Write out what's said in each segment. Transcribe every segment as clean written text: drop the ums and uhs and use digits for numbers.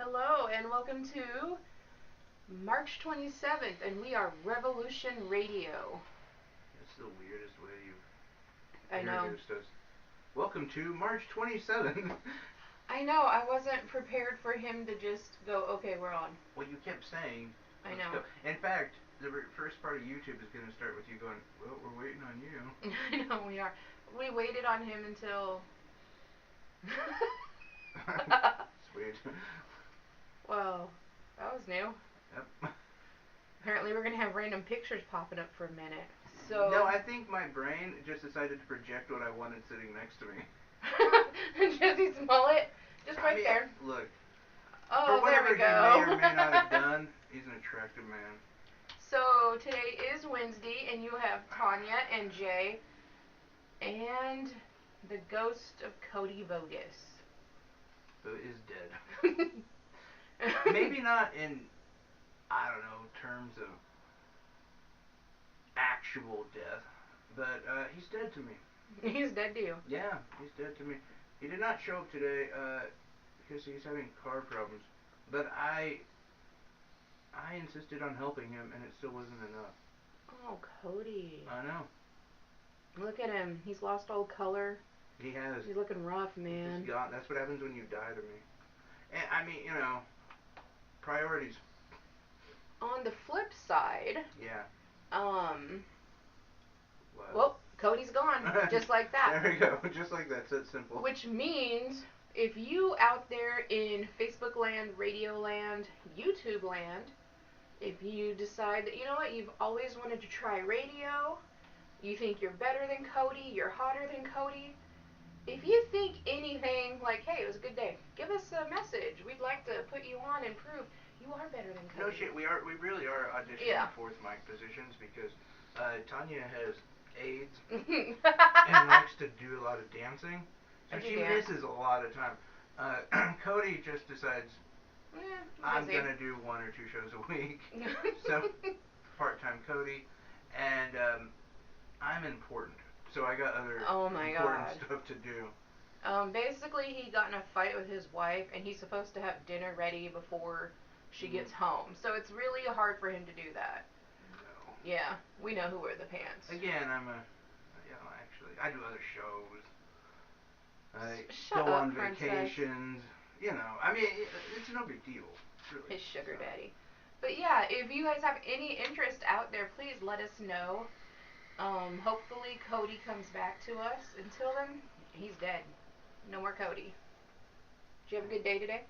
Hello and welcome to March 27th, and we are Revolution Radio. That's the weirdest way I you've know. introduced us. Welcome to March 27th. I know, I wasn't prepared for him to just go, okay, we're on. Well, you kept saying, I let's know. go. In fact, the first part of YouTube is going to start with you going, well, we're waiting on you. I know, we are. We waited on him until. Sweet. Well, that was new. Yep. Apparently, we're going to have random pictures popping up for a minute. So. No, I think my brain just decided to project what I wanted sitting next to me. Jesse Smollett, just right there. Look, Oh, for there whatever we go. he may or may not have done, he's an attractive man. So today is Wednesday, and you have Tanya and Jay, and the ghost of Cody Vogus. Who is dead. Maybe not in, I don't know, terms of actual death, but he's dead to me. He's dead to you. Yeah, he's dead to me. He did not show up today because he's having car problems, but I insisted on helping him, and it still wasn't enough. Oh, Cody. I know. Look at him. He's lost all color. He has. He's looking rough, man. He's gone. That's what happens when you die to me. And I mean, priorities. On the flip side, Yeah. Well, Cody's gone, just like that. There we go, just like that. So it's simple. Which means, if you out there in Facebook land, radio land, YouTube land, if you decide that, you know what, you've always wanted to try radio, you think you're better than Cody, you're hotter than Cody, if you think anything like, hey, it was a good day, give us a message. We'd like to put you on and prove you are better than Cody. No shit, we really are auditioning fourth mic positions because Tanya has AIDS and likes to do a lot of dancing, so she misses a lot of time. Cody just decides, I'm gonna do 1 or 2 shows a week, so part-time Cody, and I'm important, so I got other important stuff to do. Basically, he got in a fight with his wife, and he's supposed to have dinner ready before she gets home, so it's really hard for him to do that. No. Yeah, we know who wear the pants. Again, actually, I do other shows. I Shut go up, on princess. vacations. I mean, it's no big deal. Really. His sugar daddy. But yeah, if you guys have any interest out there, please let us know. Hopefully Cody comes back to us. Until then, he's dead. No more Cody. Did you have a good day today?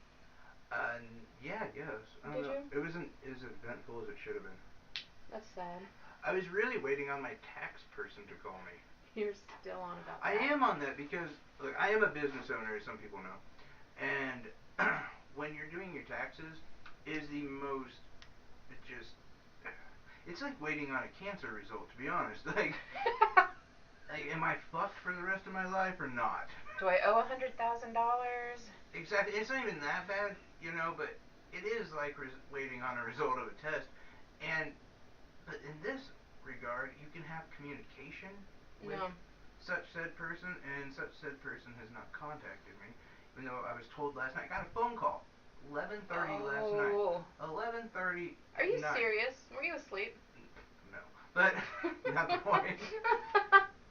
Yeah, I guess. Did you? It wasn't as eventful as it should have been. That's sad. I was really waiting on my tax person to call me. You're still on about that. I am on that because, look, I am a business owner, as some people know. And when you're doing your taxes, is the most, it's like waiting on a cancer result, to be honest. Like, am I fucked for the rest of my life or not? Do I owe $100,000? Exactly. It's not even that bad, but it is like waiting on a result of a test. But in this regard, you can have communication with such said person, and such said person has not contacted me. Even though I was told last night, I got a phone call, 11:30 last night. 11:30. Are you serious? Were you asleep? No, but not the point.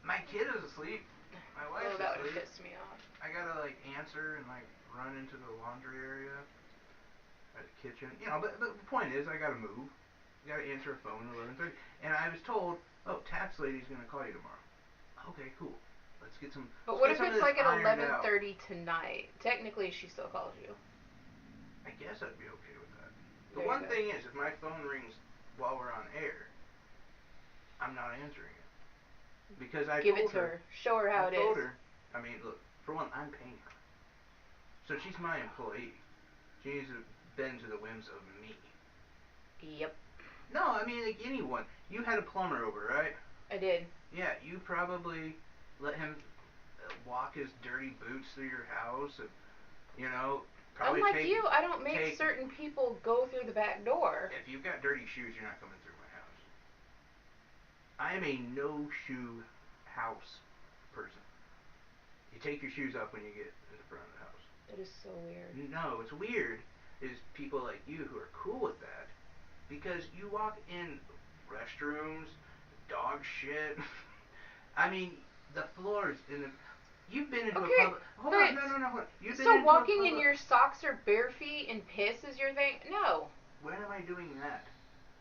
My kid is asleep. My wife's that asleep. would piss me off. I gotta answer and run into the laundry area, at the kitchen. But the point is, I gotta move. I gotta answer a phone at 11:30, and I was told, oh, tax lady's gonna call you tomorrow. Okay, cool. Let's get some. But what if it's like at 11:30 tonight? Technically, she still calls you. I guess I'd be okay with that. The one thing is, if my phone rings while we're on air, I'm not answering it because I give told it to her. Show her how it is. I told her. I mean, look. For one, I'm paying her, so she's my employee. She needs to bend to the whims of me. Yep. No, I mean, like anyone. You had a plumber over, right? I did. Yeah, you probably let him walk his dirty boots through your house, and probably unlike you, I don't make certain people go through the back door. If you've got dirty shoes, you're not coming through my house. I am a no-shoe house person. You take your shoes off when you get in the front of the house. That is so weird. No, it's weird is people like you who are cool with that, because you walk in restrooms, dog shit. I mean, the floors in the. You've been into a public. Hold on, no. You've been so walking in your socks or bare feet and piss is your thing? No. When am I doing that?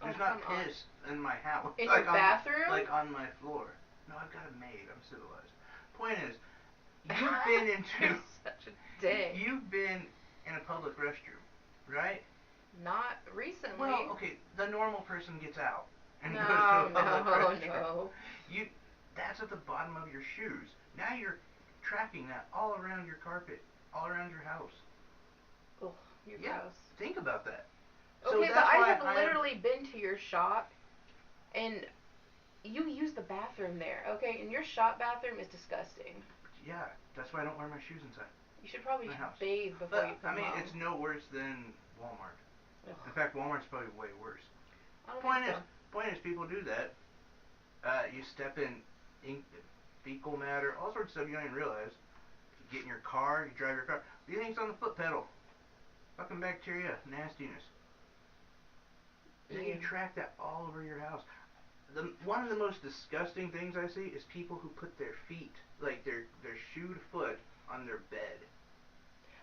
There's not piss in my house. In your bathroom? Like on my floor. No, I've got a maid. I'm civilized. Point is, you've been into. You're such a dick. You've been in a public restroom, right? Not recently. Well, okay, the normal person gets out and goes to a public restroom. That's at the bottom of your shoes. Now you're tracking that all around your carpet, all around your house. Oh, you're gross. Think about that. Okay, so but I have literally been to your shop, and you use the bathroom there, okay? And your shop bathroom is disgusting. Yeah, that's why I don't wear my shoes inside. You should probably bathe before you come home. It's no worse than Walmart. Ugh. In fact, Walmart's probably way worse. Point is, people do that. You step in ink, fecal matter, all sorts of stuff you don't even realize. You get in your car, you drive your car. What do you think's on the foot pedal? Fucking bacteria, nastiness. Then you track that all over your house. One of the most disgusting things I see is people who put their feet, like their shoed foot, on their bed.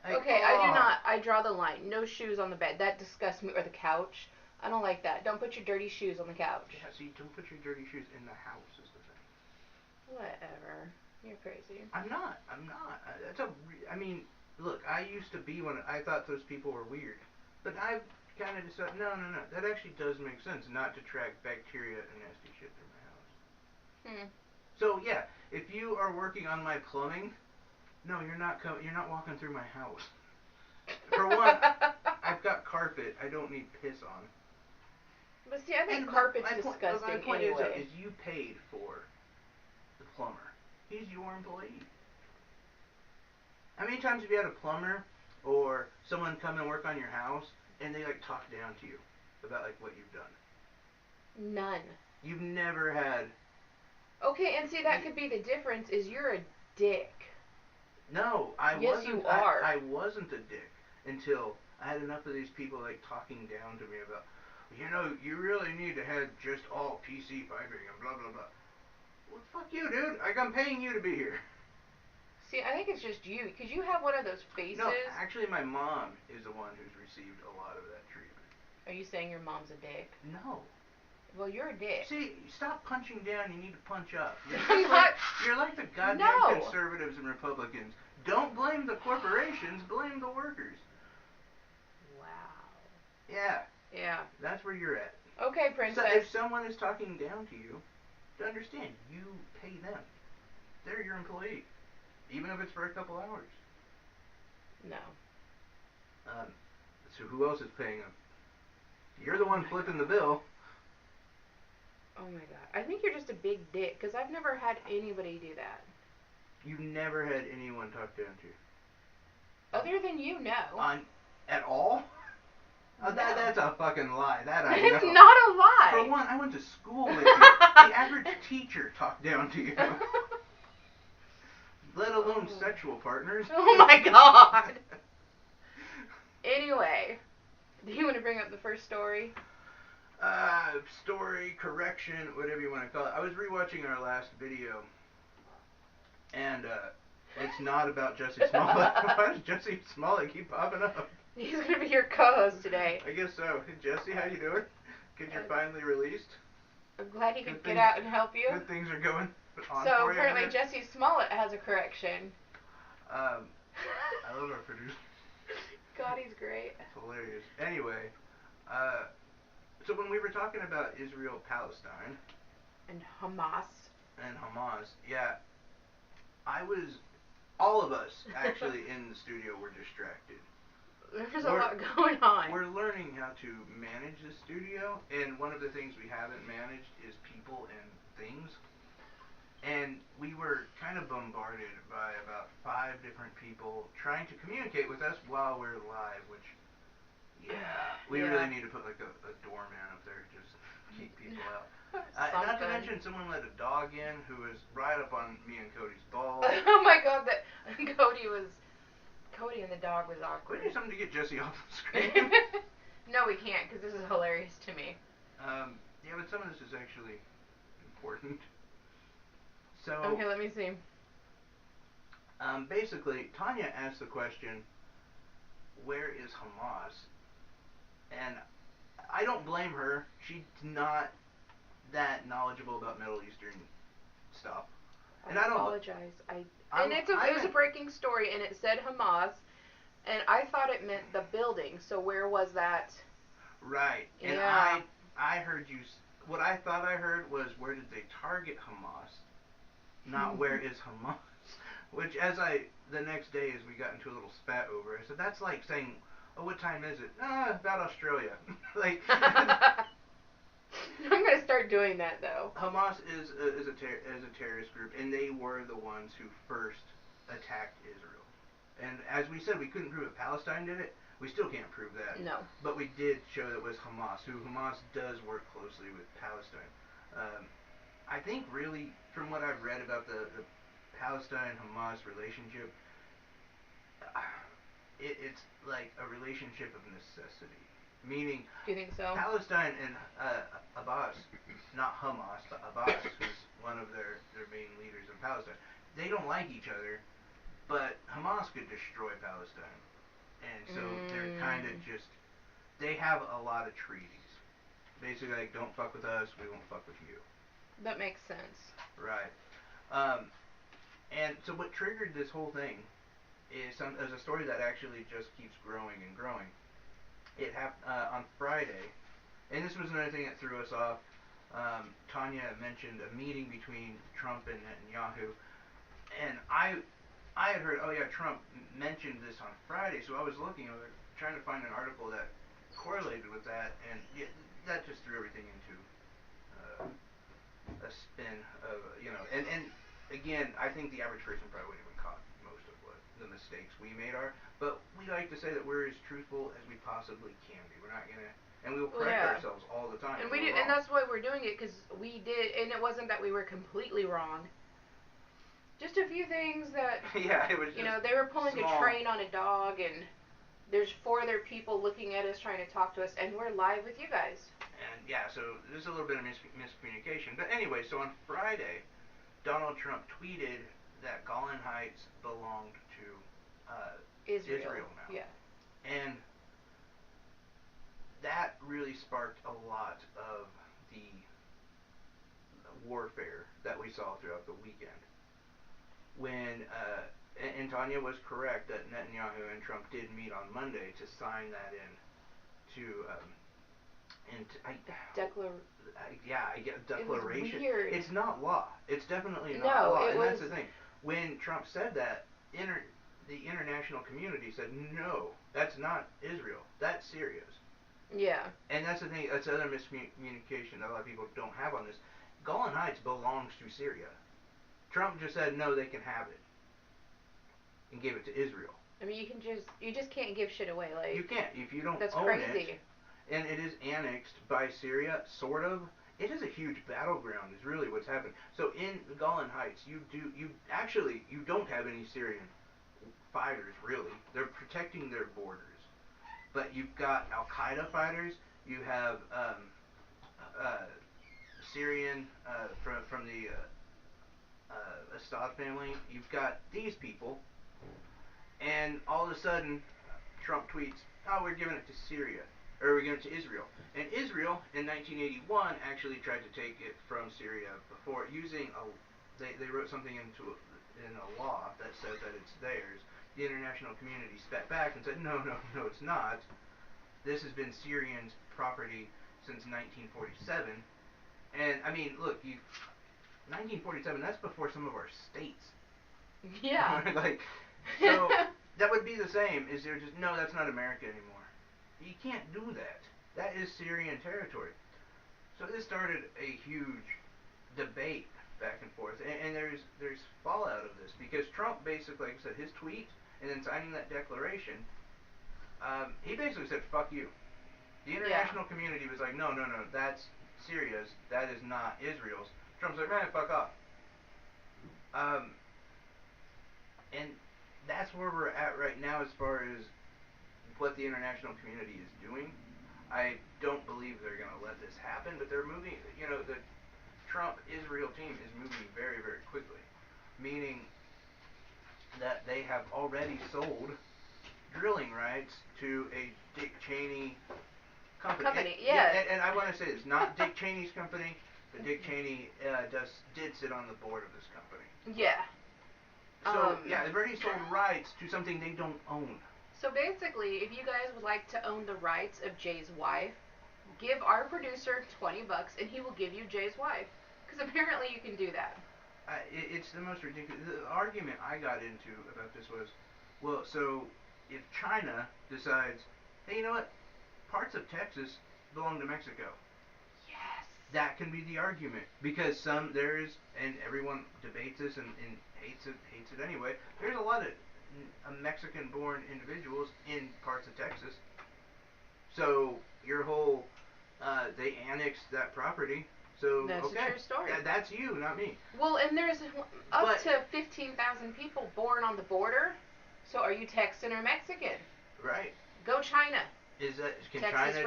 Like, okay, I do not. I draw the line. No shoes on the bed. That disgusts me. Or the couch. I don't like that. Don't put your dirty shoes on the couch. Yeah, see, don't put your dirty shoes in the house is the thing. Whatever. You're crazy. I'm not. I mean, look, I used to be one. I thought those people were weird. But I've kind of decided, no. That actually does make sense not to track bacteria and nasty shit through my house. So, yeah, if you are working on my plumbing, no, you're not walking through my house. For one, I've got carpet I don't need piss on. But see, I think carpet's disgusting my point anyway. is you paid for the plumber. He's your employee. How many times have you had a plumber or someone come and work on your house and they like talk down to you about like what you've done? None. You've never had. Okay, and see that could be the difference. Is you're a dick. No, I wasn't. Yes, you are. I wasn't a dick until I had enough of these people like talking down to me about, you know, you really need to have just all PC piping and blah blah blah. Well, fuck you, dude. Like, I'm paying you to be here. See, I think it's just you, because you have one of those faces. No, actually, my mom is the one who's received a lot of that treatment. Are you saying your mom's a dick? No. Well, you're a dick. See, stop punching down. You need to punch up. You're like the goddamn conservatives and Republicans. Don't blame the corporations. Blame the workers. Wow. Yeah. Yeah. That's where you're at. Okay, princess. So if someone is talking down to you, to understand, you pay them. They're your employee. Even if it's for a couple hours. No. So who else is paying them? You're the one flipping the bill. Oh my god. I think you're just a big dick, because I've never had anybody do that. You've never had anyone talk down to you? Other than you, no. At all? No. That's a fucking lie. That I know. It's not a lie. For one, I went to school with you. The average teacher talked down to you. Let alone sexual partners. Oh my god. Anyway, do you want to bring up the first story? Story, correction, whatever you want to call it. I was rewatching our last video, and it's not about Jussie Smollett. Why does Jussie Smollett keep popping up? He's going to be your co-host today. I guess so. Hey, Jussie, how you doing? Good you're finally released. I'm glad he could get out and help you. Good things are going on so for you. apparently Jussie Smollett has a correction. I love our producer. God, he's great. It's hilarious. Anyway, so when we were talking about Israel-Palestine and Hamas, yeah, all of us actually in the studio were distracted. There's a lot going on. We're learning how to manage the studio, and one of the things we haven't managed is people and things. And we were kind of bombarded by about 5 different people trying to communicate with us while we're live, which, we really need to put like a doorman up there to just keep people out. Not to mention someone let a dog in who was right up on me and Cody's balls. Oh my god, that Cody was Cody and the dog was awkward. We need something to get Jesse off the screen. No, we can't, because this is hilarious to me. Yeah, but some of this is actually important. So. Okay, let me see. Basically, Tanya asked the question, where is Hamas? And I don't blame her. She's not that knowledgeable about Middle Eastern stuff. And I apologize. It was a breaking story, and it said Hamas, and I thought it meant the building. So where was that? Right. And yeah. I heard you. What I thought I heard was, where did they target Hamas? Not where is Hamas? Which, the next day, as we got into a little spat over, I said, that's like saying, oh, what time is it? About Australia. Like. I'm gonna start doing that though. Hamas is a terrorist group, and they were the ones who first attacked Israel. And as we said, we couldn't prove that Palestine did it. We still can't prove that. No. But we did show that it was Hamas, Hamas does work closely with Palestine. I think really, from what I've read about the Palestine-Hamas relationship, it's like a relationship of necessity. Meaning, do you think so? Palestine and Abbas, not Hamas, but Abbas, who's one of their main leaders in Palestine, they don't like each other, but Hamas could destroy Palestine. And so they're kind of just, they have a lot of treaties. Basically, like, don't fuck with us, we won't fuck with you. That makes sense. Right. And so what triggered this whole thing is a story that actually just keeps growing and growing. It happened on Friday, and this was another thing that threw us off. Tanya mentioned a meeting between Trump and Netanyahu, and I had heard, oh yeah, Trump mentioned this on Friday, so I was looking, trying to find an article that correlated with that, and that just threw everything into a spin of, and again, I think the average person probably wouldn't even caught most of what the mistakes we made are, but we like to say that we're as truthful as we possibly can be. We're not gonna, and we will correct ourselves all the time. And we do, and that's why we're doing it, because we did, and it wasn't that we were completely wrong. Just a few things that, yeah, it was. They were pulling a train on a dog, and there's 4 other people looking at us, trying to talk to us, and we're live with you guys. And yeah, so there's a little bit of miscommunication. But anyway, so on Friday, Donald Trump tweeted that Golan Heights belonged to Israel now. Yeah. And that really sparked a lot of the warfare that we saw throughout the weekend. When and Tanya was correct that Netanyahu and Trump did meet on Monday to sign that declaration. Weird. It's not law. It's definitely not law. And that's the thing. When Trump said that, the international community said, no, that's not Israel. That's Syria's. Yeah. And that's the thing. That's the other miscommunication that a lot of people don't have on this. Golan Heights belongs to Syria. Trump just said, no, they can have it. And gave it to Israel. I mean, you just can't give shit away. Like, you can't. If you don't that's own crazy. it, and it is annexed by Syria, sort of, it is a huge battleground, is really what's happening. So in the Golan Heights, you don't have any Syrian fighters, really. They're protecting their borders. But you've got Al-Qaeda fighters, you have Syrian from the Assad family, you've got these people, and all of a sudden, Trump tweets, oh, we're giving it to Syria. Or we're giving it to Israel. And Israel, in 1981, actually tried to take it from Syria before using they wrote something in a law that said that it's theirs. The international community spat back and said, no, it's not. This has been Syrian property since 1947. And, I mean, look, 1947, that's before some of our states. Yeah. So, that would be the same, is they're just, no, that's not America anymore. You can't do that. That is Syrian territory. So this started a huge debate back and forth, and there's fallout of this, because Trump basically, like I said, his tweet, and then signing that declaration, he basically said, fuck you. The international community was like, no, that's Syria's, that is not Israel's. Trump's like, man, fuck off. And that's where we're at right now as far as what the international community is doing. I don't believe they're going to let this happen, but they're moving, the Trump-Israel team is moving very, very quickly, meaning that they have already sold drilling rights to a Dick Cheney company. And I want to say this, not Dick Cheney's company, but Dick Cheney did sit on the board of this company. Yeah. So, they've already sold rights to something they don't own. So basically, if you guys would like to own the rights of Jay's wife, give our producer $20 and he will give you Jay's wife. Because apparently you can do that. It's the most ridiculous. The argument I got into about this was, well, so if China decides, hey, you know what, parts of Texas belong to Mexico. Yes. That can be the argument. Because and everyone debates this and hates it anyway, there's a lot of Mexican-born individuals in parts of Texas. So your whole, they annexed that property. So that's a true story. That's you, not me. Well, and there's up to 15,000 people born on the border. So are you Texan or Mexican? Right. Go China. Can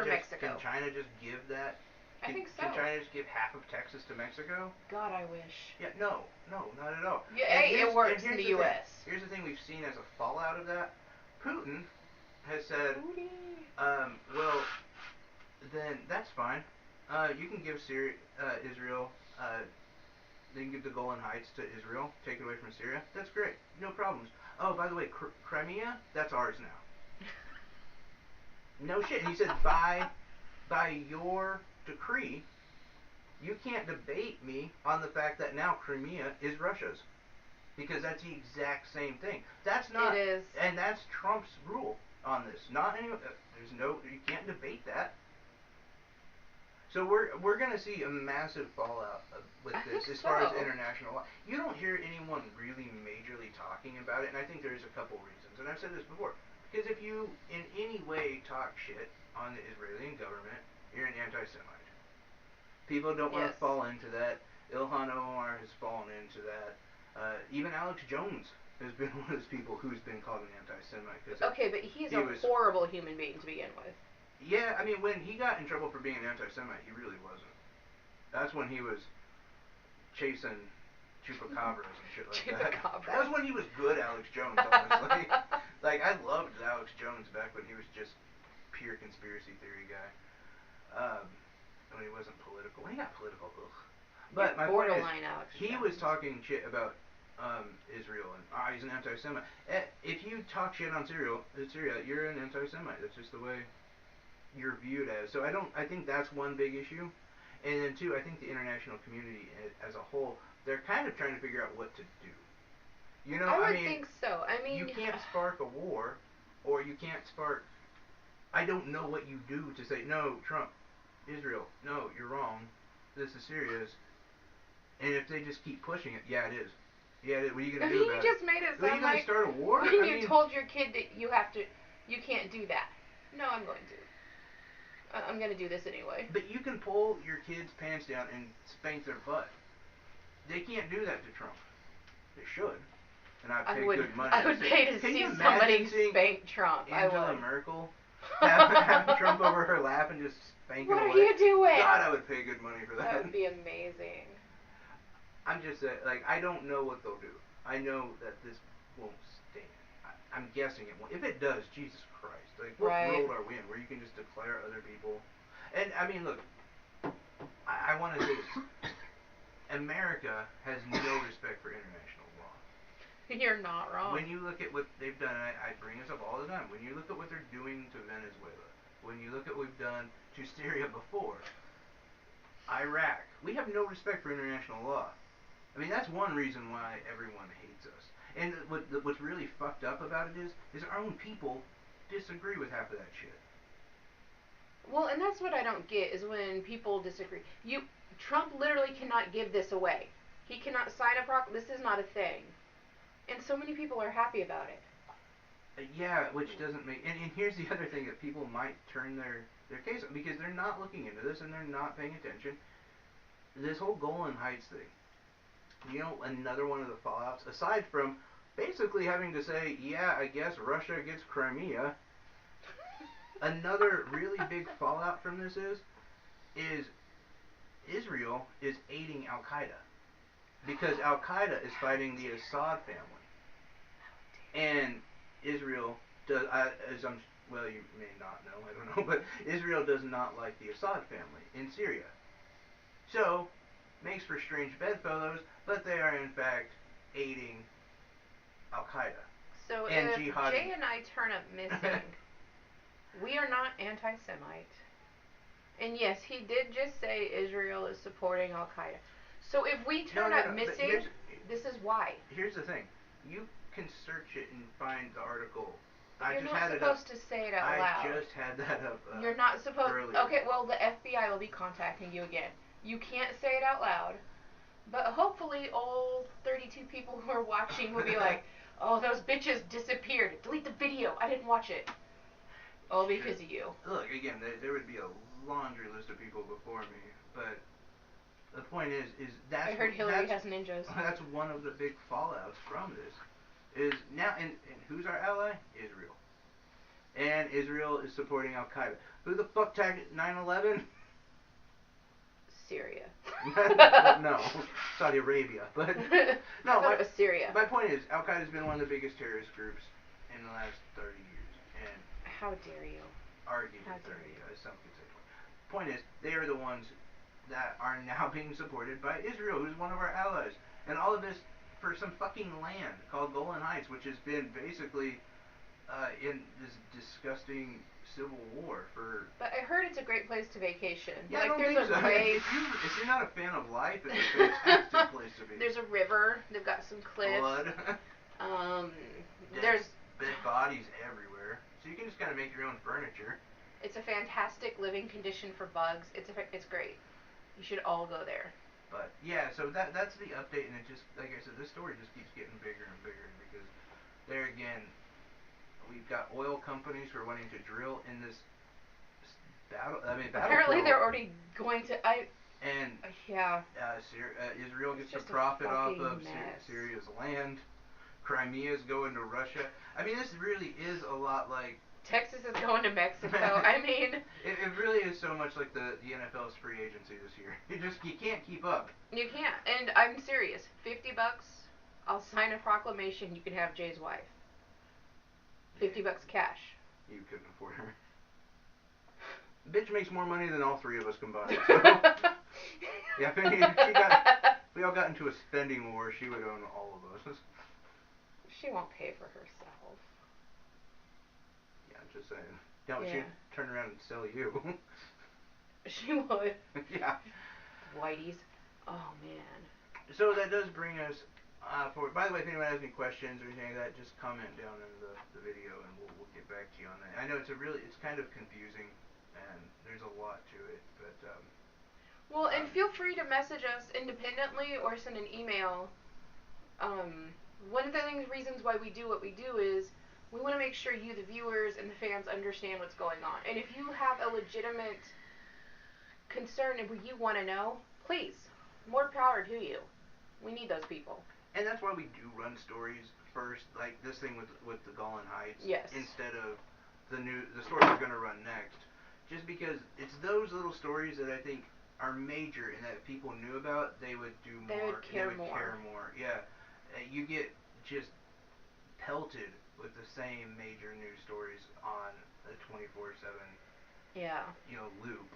Mexico. China just give that? I think so. Can China just give half of Texas to Mexico? God, I wish. Yeah, no, not at all. Yeah, it works in the U.S. Here's the thing we've seen as a fallout of that. Putin has said, well, then that's fine. You can give Israel, they can give the Golan Heights to Israel, take it away from Syria. That's great. No problems. Oh, by the way, Crimea, that's ours now. No shit. And he said, by your decree, you can't debate me on the fact that now Crimea is Russia's. Because that's the exact same thing. That's not... It is. And that's Trump's rule on this. You can't debate that. So we're going to see a massive fallout with this as far as international law. You don't hear anyone really majorly talking about it, and I think there's a couple reasons. And I've said this before. Because if you in any way talk shit on the Israeli government, you're an anti-Semite. People don't want to fall into that. Ilhan Omar has fallen into that. Even Alex Jones has been one of those people who's been called an anti-Semite. Okay, but he's a horrible human being to begin with. Yeah, I mean, when he got in trouble for being an anti-Semite, he really wasn't. That's when he was chasing chupacabras and shit like that. That was when he was good Alex Jones, honestly. Like, I loved Alex Jones back when he was just pure conspiracy theory guy. When he wasn't political. When he got political, ugh. But my point is, he was talking shit about Israel, and he's an anti-Semite. If you talk shit on Syria, you're an anti-Semite. That's just the way you're viewed as. So I think that's one big issue. And then two, I think the international community as a whole, they're kind of trying to figure out what to do. You know, I mean, think so. I mean, you can't spark a war, or you can't spark. I don't know what you do to say, no, Trump, Israel, no, you're wrong. This is serious. And if they just keep pushing it, yeah, it is. Yeah, what are you gonna do about it? You just made it sound like start a war? When you told your kid that you can't do that. No, I'm going to. I'm going to do this anyway. But you can pull your kid's pants down and spank their butt. They can't do that to Trump. They should. And I'd pay good money. I would pay to see somebody spank Trump. Angela Merkel having Trump over her lap and just spank him away. What are you doing? God, I would pay good money for that. That would be amazing. I'm just like, I don't know what they'll do. I know that this won't stand. I'm guessing it won't. If it does, Jesus Christ. Like, what world are we in where you can just declare other people? And, I mean, look, I want to say this. America has no respect for international law. You're not wrong. When you look at what they've done, and I bring this up all the time, when you look at what they're doing to Venezuela, when you look at what we've done to Syria before, Iraq, we have no respect for international law. I mean, that's one reason why everyone hates us. And what's really fucked up about it is our own people disagree with half of that shit. Well, and that's what I don't get, is when people disagree. Trump literally cannot give this away. He cannot sign a this is not a thing. And so many people are happy about it. Yeah, which doesn't make... And here's the other thing that people might turn their case on, because they're not looking into this and they're not paying attention. This whole Golan Heights thing. You know, another one of the fallouts, aside from basically having to say, yeah, I guess Russia gets Crimea. Another really big fallout from this is Israel is aiding Al Qaeda because Al Qaeda is fighting the Assad family, and Israel does, well, you may not know, I don't know, but Israel does not like the Assad family in Syria. So, makes for strange bedfellows, but they are in fact aiding Al Qaeda. So and if jihadi. Jay and I turn up missing, we are not anti-Semite. And yes, he did just say Israel is supporting Al Qaeda. So if we turn up missing, this is why. Here's the thing: you can search it and find the article. You're not supposed to say it out loud. I just had that up. You're not supposed. Earlier. Okay, well the FBI will be contacting you again. You can't say it out loud, but hopefully all 32 people who are watching will be like, "Oh, those bitches disappeared. Delete the video. I didn't watch it." All because of you. Look, again, there would be a laundry list of people before me, but the point is that I heard Hillary has ninjas. That's one of the big fallouts from this. Is now, and who's our ally? Israel. And Israel is supporting Al Qaeda. Who the fuck tagged 9/11? Syria. No, Saudi Arabia. But no, it was Syria. My point is, Al Qaeda has been one of the biggest terrorist groups in the last 30 years, and how dare you? Arguably 30, some could say 20. Point is, they are the ones that are now being supported by Israel, who's one of our allies, and all of this for some fucking land called Golan Heights, which has been basically in this disgusting civil war for... But I heard it's a great place to vacation. Yeah, like, I don't there's think so. If you're not a fan of life, it's a fantastic place to be. There's a river. They've got some cliffs. Blood. There's dead bodies everywhere. So you can just kind of make your own furniture. It's a fantastic living condition for bugs. It's great. You should all go there. But yeah, so that's the update, and it just, like I said, this story just keeps getting bigger and bigger because there again, we've got oil companies who are wanting to drill in this battle. Apparently they're already going to. Yeah. Israel gets to profit off of Syria's land. Crimea's going to Russia. I mean, this really is a lot like Texas is going to Mexico. I mean, it really is so much like the NFL's free agency this year. You can't keep up. You can't. And I'm serious. $50, I'll sign a proclamation. You can have Jay's wife. $50 cash. You couldn't afford her. Bitch makes more money than all three of us combined. So. Yeah, if we all got into a spending war, she would own all of us. She won't pay for herself. Just saying. She'd turn around and sell you. She would. Yeah. Whiteys. Oh, man. So that does bring us forward. By the way, if anyone has any questions or anything like that, just comment down in the video and we'll get back to you on that. I know it's kind of confusing and there's a lot to it, but... well, and feel free to message us independently or send an email. One of the reasons why we do what we do is we want to make sure you, the viewers, and the fans understand what's going on. And if you have a legitimate concern and you want to know, please, more power to you. We need those people. And that's why we do run stories first, like this thing with the Golan Heights. Yes. Instead of the story we're going to run next. Just because it's those little stories that I think are major and that if people knew about, they would do more. They would care more. Yeah. You get just pelted with the same major news stories on a 24/7 loop.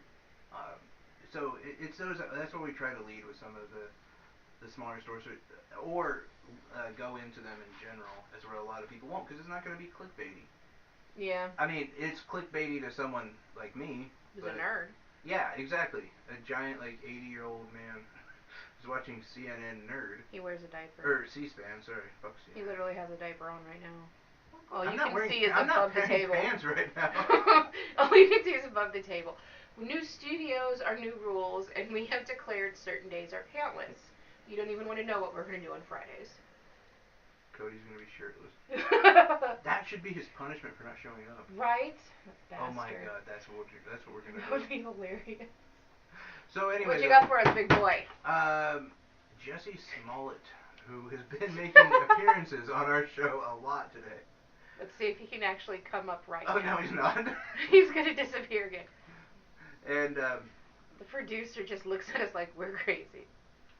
So it's those. That's what we try to lead with some of the smaller stories, or go into them in general, as where a lot of people won't, because it's not going to be clickbaity. Yeah. I mean, it's clickbaity to someone like me. Who's a nerd. Yeah, exactly. A giant, 80-year-old man who's watching CNN nerd. He wears a diaper. Or C-SPAN, sorry. Fuck CNN. He literally has a diaper on right now. All I'm you not can wearing, see is I'm above not the table. pants right now. All you can see is above the table. New studios are new rules, and we have declared certain days are pantless. You don't even want to know what we're going to do on Fridays. Cody's going to be shirtless. That should be his punishment for not showing up. Right? Oh my god, that's what we're going to do. That would be hilarious. So anyway, what you got for us, big boy? Jussie Smollett who has been making appearances on our show a lot today. Let's see if he can actually come up right now. Oh, no, he's not. He's going to disappear again. And, the producer just looks at us like we're crazy.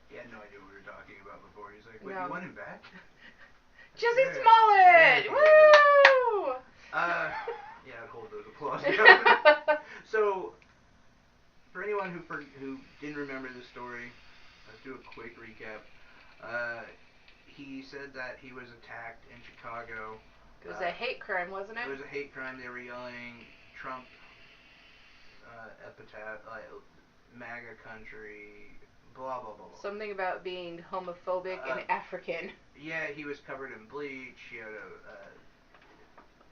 He had no idea what we were talking about before. He's like, wait, you want him back? Jesse Smollett! Woo! Yeah, I'd hold those applause. So, for anyone who didn't remember the story, let's do a quick recap. He said that he was attacked in Chicago. It was a hate crime, wasn't it? It was a hate crime. They were yelling Trump epitaph, like MAGA country, blah, blah, blah, blah. Something about being homophobic and African. Yeah, he was covered in bleach. He had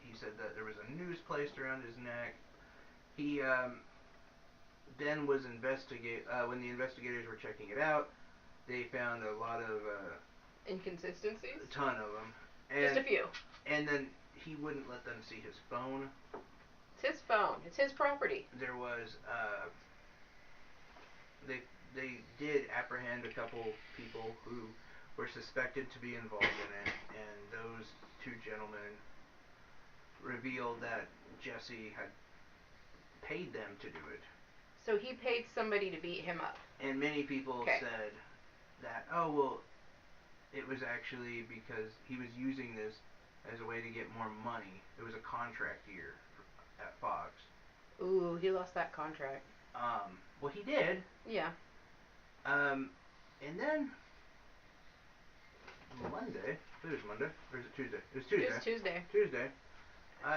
he said that there was a noose placed around his neck. He then was when the investigators were checking it out, they found a lot of inconsistencies. A ton of them. Just a few. And then he wouldn't let them see his phone. It's his phone. It's his property. There was they did apprehend a couple people who were suspected to be involved in it, and those two gentlemen revealed that Jesse had paid them to do it. So he paid somebody to beat him up. And many people said that, oh, well, it was actually because he was using this as a way to get more money. It was a contract year at Fox. Ooh, he lost that contract. Well, he did. Yeah. And then Monday, it was Monday, or is it Tuesday? It was Tuesday. It was Tuesday. Tuesday.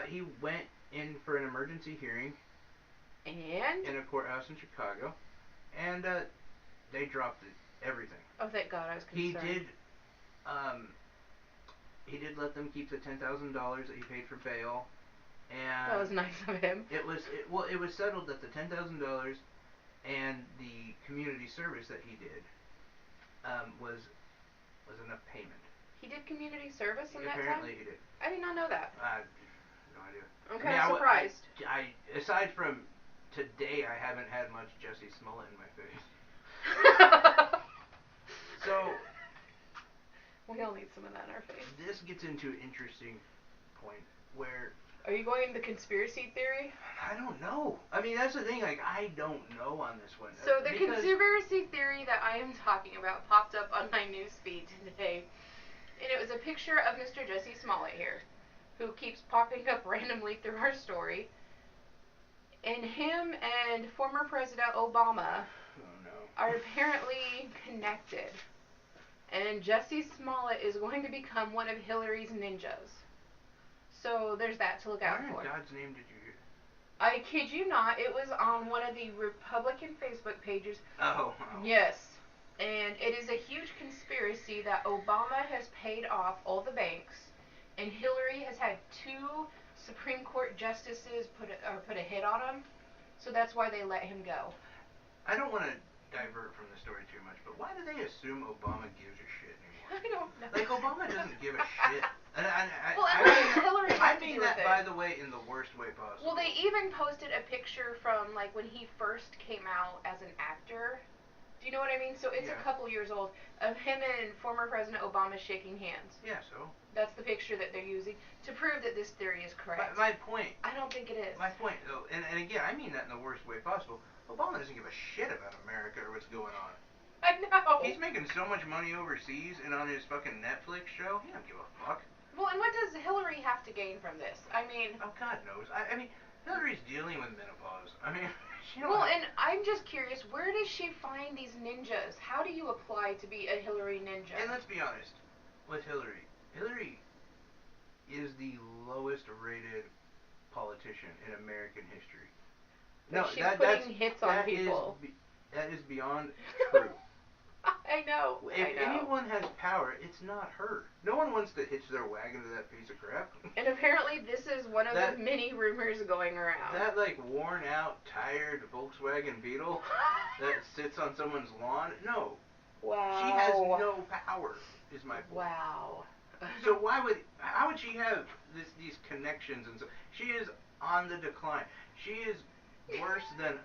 He went in for an emergency hearing. And? In a courthouse in Chicago. And they dropped everything. Oh, thank God, I was concerned. He did let them keep the $10,000 that he paid for bail. And that was nice of him. It was settled that the $10,000 and the community service that he did was enough payment. He did community service in that time? Apparently he did. I did not know that. No idea. I'm kind of surprised. I aside from today, I haven't had much Jesse Smollett in my face. So we all need some of that in our face. This gets into an interesting point where... Are you going into the conspiracy theory? I don't know. I mean, that's the thing. Like, I don't know on this one. So the conspiracy theory that I am talking about popped up on my news feed today, and it was a picture of Mr. Jesse Smollett here, who keeps popping up randomly through our story. And him and former President Obama are apparently connected. And Jesse Smollett is going to become one of Hillary's ninjas. So there's that to look out for. Where in God's name did you hear? I kid you not, it was on one of the Republican Facebook pages. Oh. Yes. And it is a huge conspiracy that Obama has paid off all the banks, and Hillary has had 2 Supreme Court justices put a hit on him, so that's why they let him go. I don't want to divert from the story too much, but why do they assume Obama gives a shit anymore? I don't know. Like, Obama doesn't give a shit. I mean that, by the way, in the worst way possible. Well, they even posted a picture from, like, when he first came out as an actor. Do you know what I mean? So it's a couple years old of him and former President Obama shaking hands. Yeah, so? That's the picture that they're using to prove that this theory is correct. My point. I don't think it is. My point, though, and again, I mean that in the worst way possible. Obama doesn't give a shit about America or what's going on. I know. He's making so much money overseas and on his fucking Netflix show, he don't give a fuck. Well, and what does Hillary have to gain from this? I mean... Oh, God knows. I mean, Hillary's dealing with menopause. I mean, and I'm just curious, where does she find these ninjas? How do you apply to be a Hillary ninja? And let's be honest with Hillary. Hillary is the lowest rated politician in American history. No, she's putting hits on people. That is beyond true. I know. If anyone has power, it's not her. No one wants to hitch their wagon to that piece of crap. And apparently this is one of the many rumors going around. That, like, worn out, tired Volkswagen Beetle that sits on someone's lawn? No. Wow. She has no power, is my point. Wow. So how would she have these connections and so? She is on the decline. She is worse than,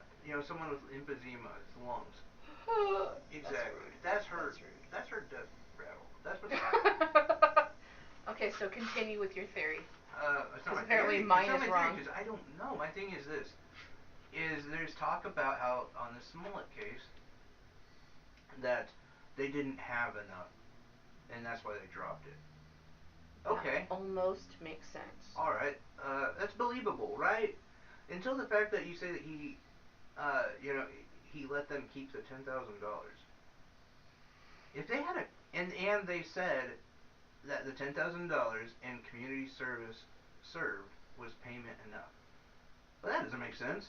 someone with emphysema, lungs. Exactly. That's her death rattle. That's what's happening. Okay, so continue with your theory. It's not my apparently theory. mine it's not is my wrong. Because I don't know. My thing is this: there's talk about how on the Smollett case that they didn't have enough, and that's why they dropped it. Okay. That almost makes sense. All right. That's believable, right? Until the fact that you say that he, he let them keep the $10,000. If they had and they said that the $10,000 in community service served was payment enough. Well, that doesn't make sense.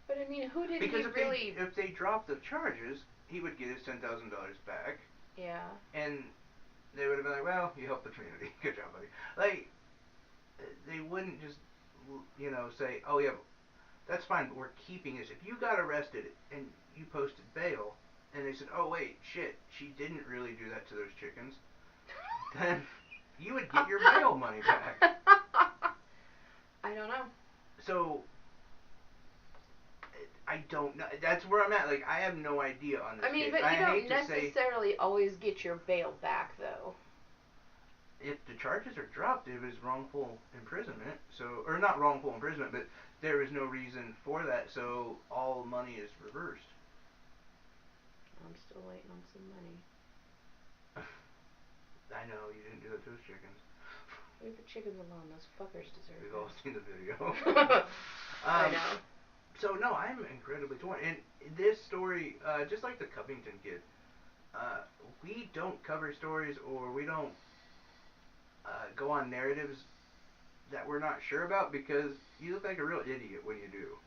But I mean, who did because he really? If they dropped the charges, he would get his $10,000 back. Yeah. And they would have been like, well, you helped the community. Good job, buddy. Like, they wouldn't just, say, oh, yeah, that's fine, but we're keeping this. If you got arrested and you posted bail, and they said, oh, wait, shit, she didn't really do that to those chickens, then you would get your bail money back. I don't know. So, I don't know. That's where I'm at. Like, I have no idea on this case. But you don't necessarily always get your bail back, though. If the charges are dropped, it was wrongful imprisonment. So, or not wrongful imprisonment, but there is no reason for that. So all money is reversed. I'm still waiting on some money. I know you didn't do that to those chickens. Leave the chickens alone. Those fuckers deserve it. We've all seen the video. I know. So no, I'm incredibly torn. And this story, just like the Covington kid, we don't cover stories or we don't go on narratives that we're not sure about because you look like a real idiot when you do.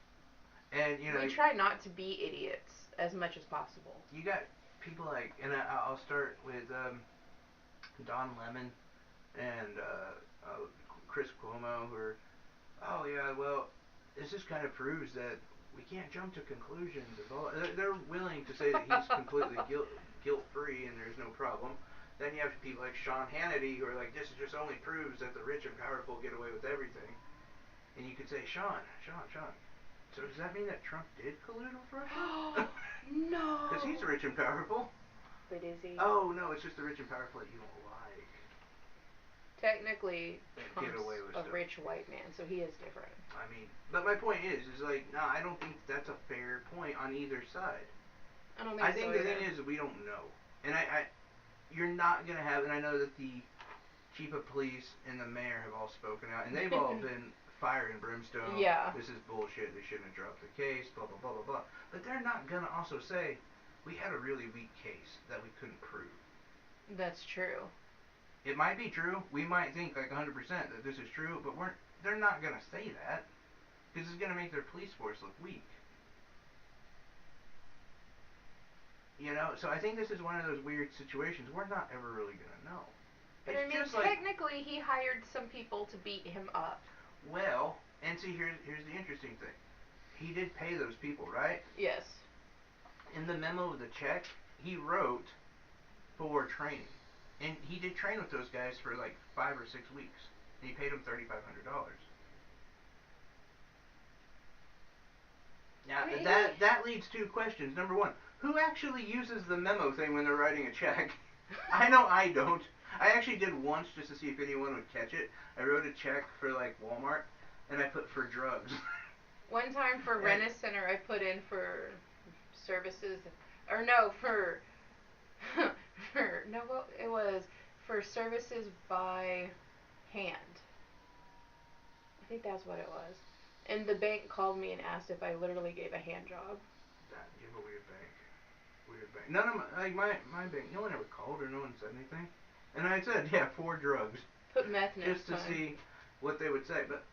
And we try not to be idiots as much as possible. You got people like, and I'll start with Don Lemon and Chris Cuomo, who are, oh yeah, well, this just kind of proves that we can't jump to conclusions. They're willing to say that he's completely guilt-free and there's no problem. Then you have people like Sean Hannity who are like, this just only proves that the rich and powerful get away with everything. And you could say, Sean, so does that mean that Trump did collude with Russia? No. Because he's rich and powerful. But is he? Oh, no, it's just the rich and powerful that you don't like. Technically, Trump's a rich white man, so he is different. I mean, but my point is like, nah, I don't think that's a fair point on either side. I don't think so. I think the thing is we don't know. And you're not going to have, and I know that the chief of police and the mayor have all spoken out, and they've all been fire and brimstone. Yeah. This is bullshit. They shouldn't have dropped the case, blah, blah, blah, blah, blah. But they're not going to also say, we had a really weak case that we couldn't prove. That's true. It might be true. We might think like 100% that this is true, but they're not going to say that because it's going to make their police force look weak. So I think this is one of those weird situations we're not ever really going to know. But technically he hired some people to beat him up. Well, and see, here's the interesting thing. He did pay those people, right? Yes. In the memo of the check, he wrote for training. And he did train with those guys for like 5 or 6 weeks. And he paid them $3,500. Now, that leads to questions. Number one, who actually uses the memo thing when they're writing a check? I know I don't. I actually did once just to see if anyone would catch it. I wrote a check for like Walmart, and I put for drugs. One time for Rent-A-Center, I put in for services, or no, it was for services by hand. I think that's what it was. And the bank called me and asked if I literally gave a hand job. You have a weird bank. None of my bank, no one ever called or no one said anything. And I said, yeah, for drugs. Put meth next time. Just to see what they would say. But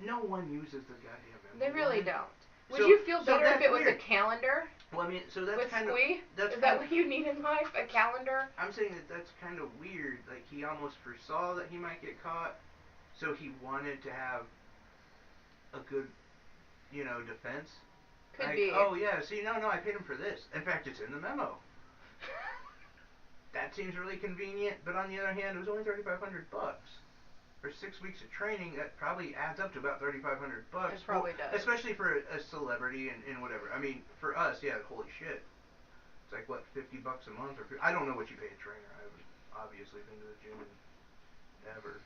no one uses the goddamn memo. They really don't. Would you feel better if it was a calendar? Well, I mean, so that's with kind of... Is that what you need in life? A calendar? I'm saying that's kind of weird. Like, he almost foresaw that he might get caught, so he wanted to have a good, defense. Could be. Oh, yeah, see, no, I paid him for this. In fact, it's in the memo. That seems really convenient, but on the other hand, it was only $3,500. For 6 weeks of training, that probably adds up to about $3,500. It probably does. Especially for a celebrity and whatever. I mean, for us, yeah, holy shit. It's like what, $50 a month, or I don't know what you pay a trainer. I haven't obviously been to the gym in ever.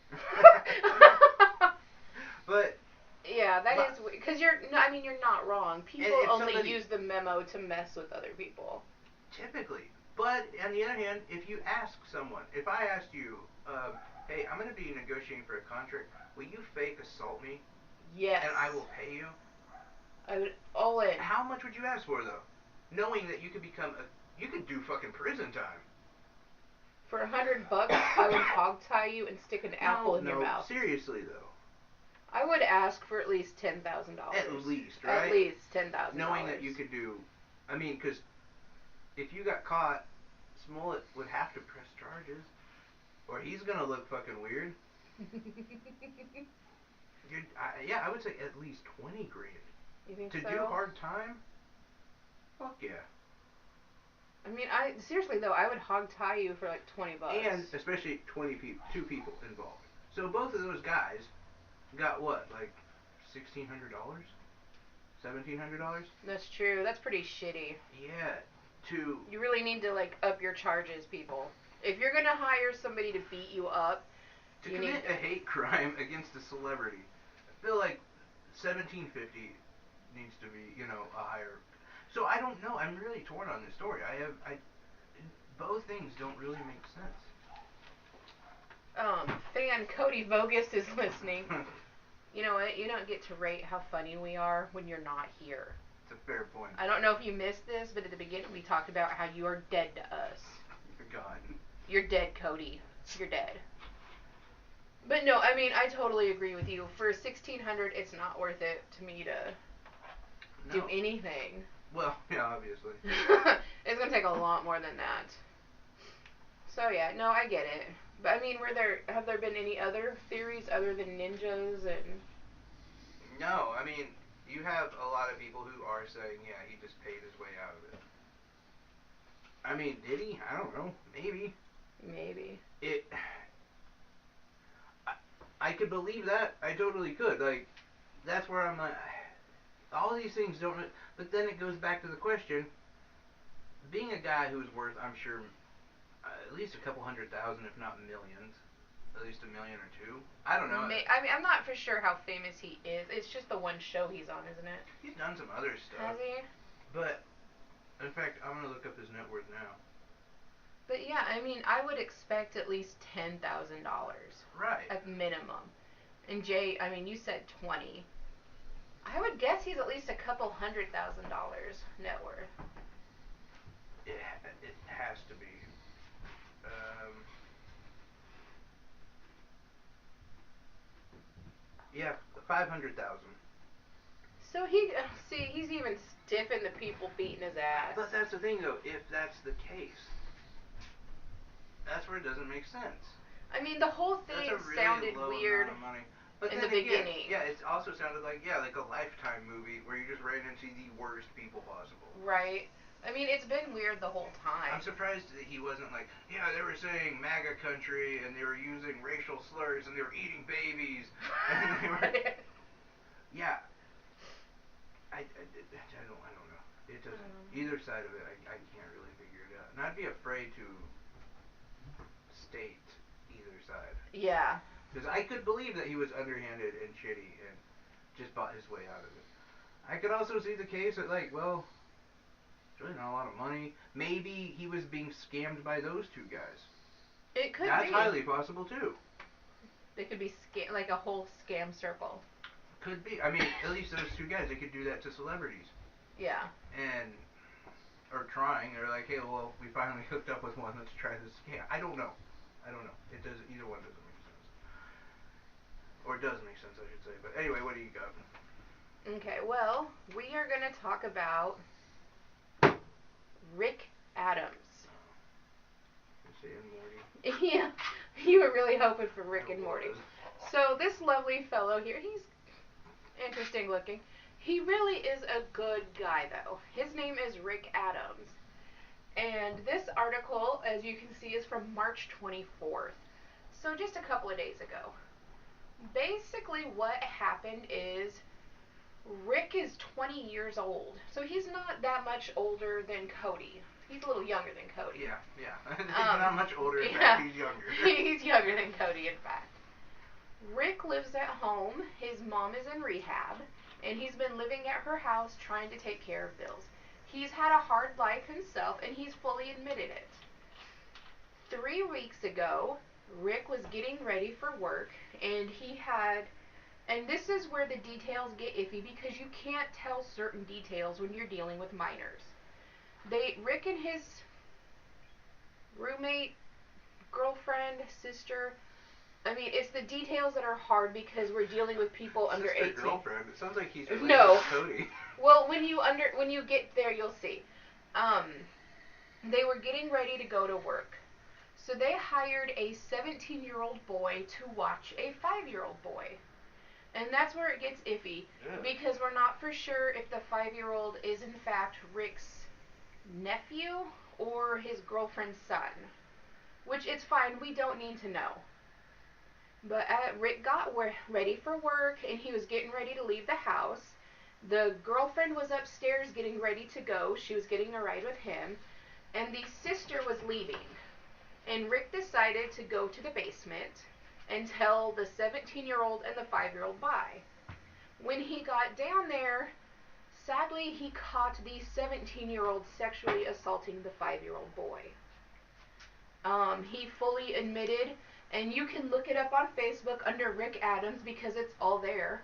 But yeah, that is because you're not wrong. People only use the memo to mess with other people. Typically. But on the other hand, if you ask someone, if I asked you, hey, I'm going to be negotiating for a contract, will you fake assault me? Yes. And I will pay you? I would all in. How much would you ask for, though? Knowing that you could you could do fucking prison time. For $100, I would hog tie you and stick an apple in your mouth. Seriously though. I would ask for at least $10,000. At least, right? At least $10,000. Knowing that you could do, because if you got caught, Smollett would have to press charges, or he's gonna look fucking weird. I would say at least $20,000. You think to so? do hard time? Fuck yeah. Seriously though, I would hog tie you for like $20. And especially 2 people involved. So both of those guys got what, like $1,600? $1,700? That's true. That's pretty shitty. Yeah. You really need to like up your charges, people. If you're gonna hire somebody to beat you up, to commit a hate crime against a celebrity, I feel like $1,750 needs to be, a higher. So I don't know. I'm really torn on this story. Both things don't really make sense. Fan Cody Vogus is listening. You know what? You don't get to rate how funny we are when you're not here. It's a fair point. I don't know if you missed this, but at the beginning we talked about how you are dead to us. You're gone. You're dead, Cody. You're dead. But no, I totally agree with you. For $1,600, it's not worth it to me to do anything. Well, yeah, obviously. It's gonna take a lot more than that. So yeah, no, I get it. But have there been any other theories other than ninjas and? No, you have a lot of people who are saying, yeah, he just paid his way out of it. Did he? I don't know. Maybe. Maybe. I could believe that. I totally could. Like, that's where I'm like, all these things don't. But then it goes back to the question. Being a guy who's worth, I'm sure, at least a couple $100,000, if not millions, at least $1 million or $2 million. I don't know. I'm not for sure how famous he is. It's just the one show he's on, isn't it? He's done some other stuff. Has he? But, in fact, I'm gonna look up his net worth now. But yeah, I would expect at least $10,000. Right. At minimum. And Jay, you said 20. I would guess he's at least a couple $100,000 net worth. It has to be. Yeah, 500,000. So he's even stiffing the people beating his ass. But that's the thing, though. If that's the case, that's where it doesn't make sense. The whole thing sounded weird But in the beginning. Yeah, it also sounded like a Lifetime movie where you just ran into the worst people possible. Right. It's been weird the whole time. I'm surprised that he wasn't like, they were saying MAGA country and they were using racial slurs and they were eating babies. And they were, yeah. I don't know. It doesn't, either side of it, I can't really figure it out. And I'd be afraid to state either side. Yeah. Because I could believe that he was underhanded and shitty and just bought his way out of it. I could also see the case that, it's really not a lot of money. Maybe he was being scammed by those 2 guys. It could be. That's highly possible, too. They could be like a whole scam circle. Could be. At least those 2 guys, they could do that to celebrities. Yeah. Or trying. They're like, hey, well, we finally hooked up with one. Let's try this scam. I don't know. It doesn't. Either one doesn't make sense. Or it does make sense, I should say. But anyway, what do you got? Okay, well, we are going to talk about Rick Adams. Morty. Yeah, you were really hoping for Rick and Morty. So this lovely fellow here, he's interesting looking. He really is a good guy, though. His name is Rick Adams. And this article, as you can see, is from March 24th. So just a couple of days ago. Basically what happened is Rick is 20 years old. So he's not that much older than Cody. He's a little younger than Cody. Yeah, yeah. He's not much older, in fact, he's younger. He's younger than Cody, in fact. Rick lives at home. His mom is in rehab, and he's been living at her house trying to take care of bills. He's had a hard life himself, and he's fully admitted it. 3 weeks ago, Rick was getting ready for work, and and this is where the details get iffy because you can't tell certain details when you're dealing with minors. Rick and his roommate, girlfriend, sister, I mean, it's the details that are hard because we're dealing with people under 18. Girlfriend. It sounds like he's related to Cody. Well, when you get there, you'll see. They were getting ready to go to work. So they hired a 17-year-old boy to watch a 5-year-old boy. And that's where it gets iffy, because we're not for sure if the 5-year-old is in fact Rick's nephew or his girlfriend's son. Which it's fine, we don't need to know. But Rick got ready for work, and he was getting ready to leave the house. The girlfriend was upstairs getting ready to go. She was getting a ride with him. And the sister was leaving. And Rick decided to go to the basement and tell the 17-year-old and the 5-year-old bye. When he got down there, sadly, he caught the 17-year-old sexually assaulting the 5-year-old boy. He fully admitted, and you can look it up on Facebook under Rick Adams because it's all there.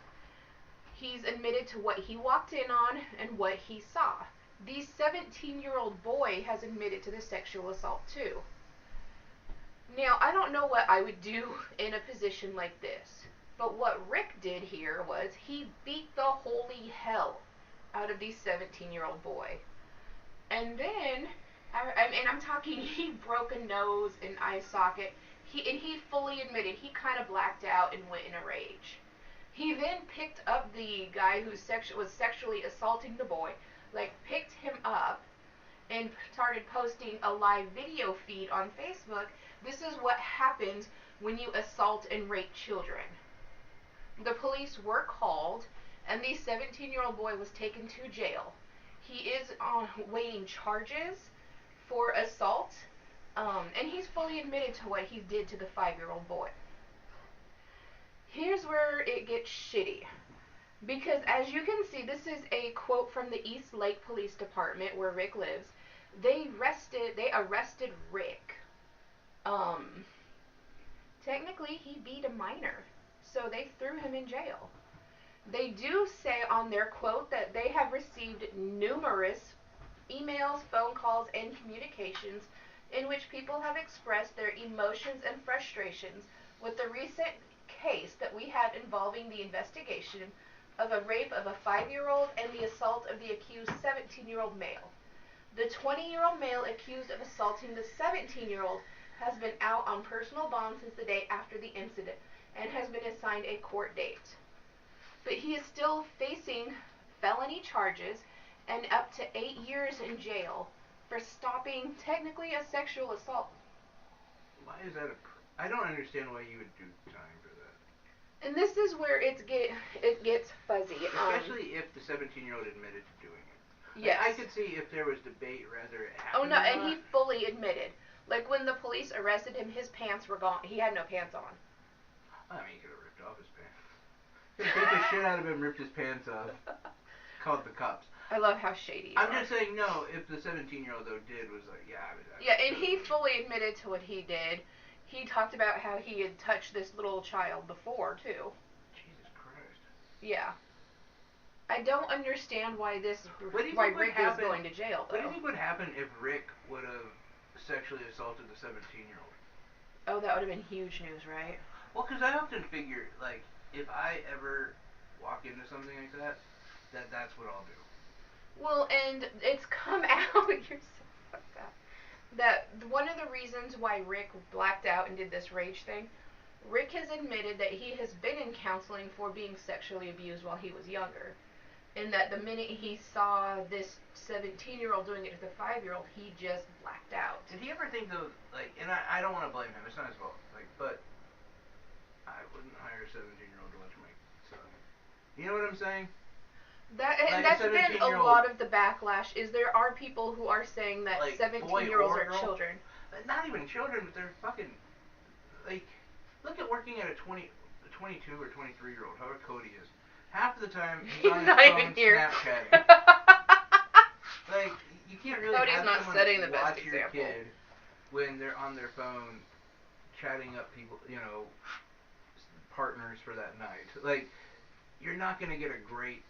He's admitted to what he walked in on and what he saw. The 17-year-old boy has admitted to the sexual assault too. Now, I don't know what I would do in a position like this, but what Rick did here was he beat the holy hell out of the 17-year-old boy. And then, I'm talking, he broke a nose, an eye socket. He fully admitted he kind of blacked out and went in a rage. He then picked up the guy who was sexually assaulting the boy, picked him up and started posting a live video feed on Facebook. This is what happens when you assault and rape children. The police were called, and the 17-year-old boy was taken to jail. He is waiting charges for assault, and he's fully admitted to what he did to the 5-year-old boy. Here's where it gets shitty. Because as you can see, this is a quote from the East Lake Police Department where Rick lives. They arrested Rick. Technically he beat a minor, so they threw him in jail. They do say on their quote that they have received numerous emails, phone calls, and communications in which people have expressed their emotions and frustrations with the recent case that we had involving the investigation of a rape of a 5-year-old and the assault of the accused 17-year-old male. The 20-year-old male accused of assaulting the 17-year-old has been out on personal bond since the day after the incident and has been assigned a court date. But he is still facing felony charges and up to 8 years in jail for stopping technically a sexual assault. Why is that I don't understand why you would do time for that. And this is where it gets fuzzy. Especially if the 17-year-old admitted to doing it. Yes. I could see if there was debate rather it happened. Oh no, and he fully admitted. When the police arrested him, his pants were gone. He had no pants on. I mean, he could have ripped off his pants. They beat the shit out of him, ripped his pants off. Called the cops. I love how shady you I'm are. just saying, no, if the 17-year-old though did was Yeah, and he fully admitted to what he did. He talked about how he had touched this little child before, too. Jesus Christ. Yeah. I don't understand why Rick is going to jail, though. What do you think would happen if Rick would have sexually assaulted the 17-year-old? Oh, that would have been huge news, right? Well, because I often figure, if I ever walk into something like that, that's what I'll do. Well, and it's come out, you're so fucked up, that one of the reasons why Rick blacked out and did this rage thing, Rick has admitted that he has been in counseling for being sexually abused while he was younger. And that the minute he saw this 17-year-old doing it to the 5-year-old, he just blacked out. Did he ever think though, and I don't want to blame him, it's not his fault, but I wouldn't hire a 17-year-old to watch my son. You know what I'm saying? That's been a lot of the backlash. Is there are people who are saying that 17-year-olds are children. Not even children, but they're fucking like. Look at working at a 22 or 23-year-old. However Cody is. Half the time he's on his phone Snapchatting. Like you can't really Cody's have not someone setting the watch best your example. kid when they're on their phone chatting up people, partners for that night. Like you're not gonna get a great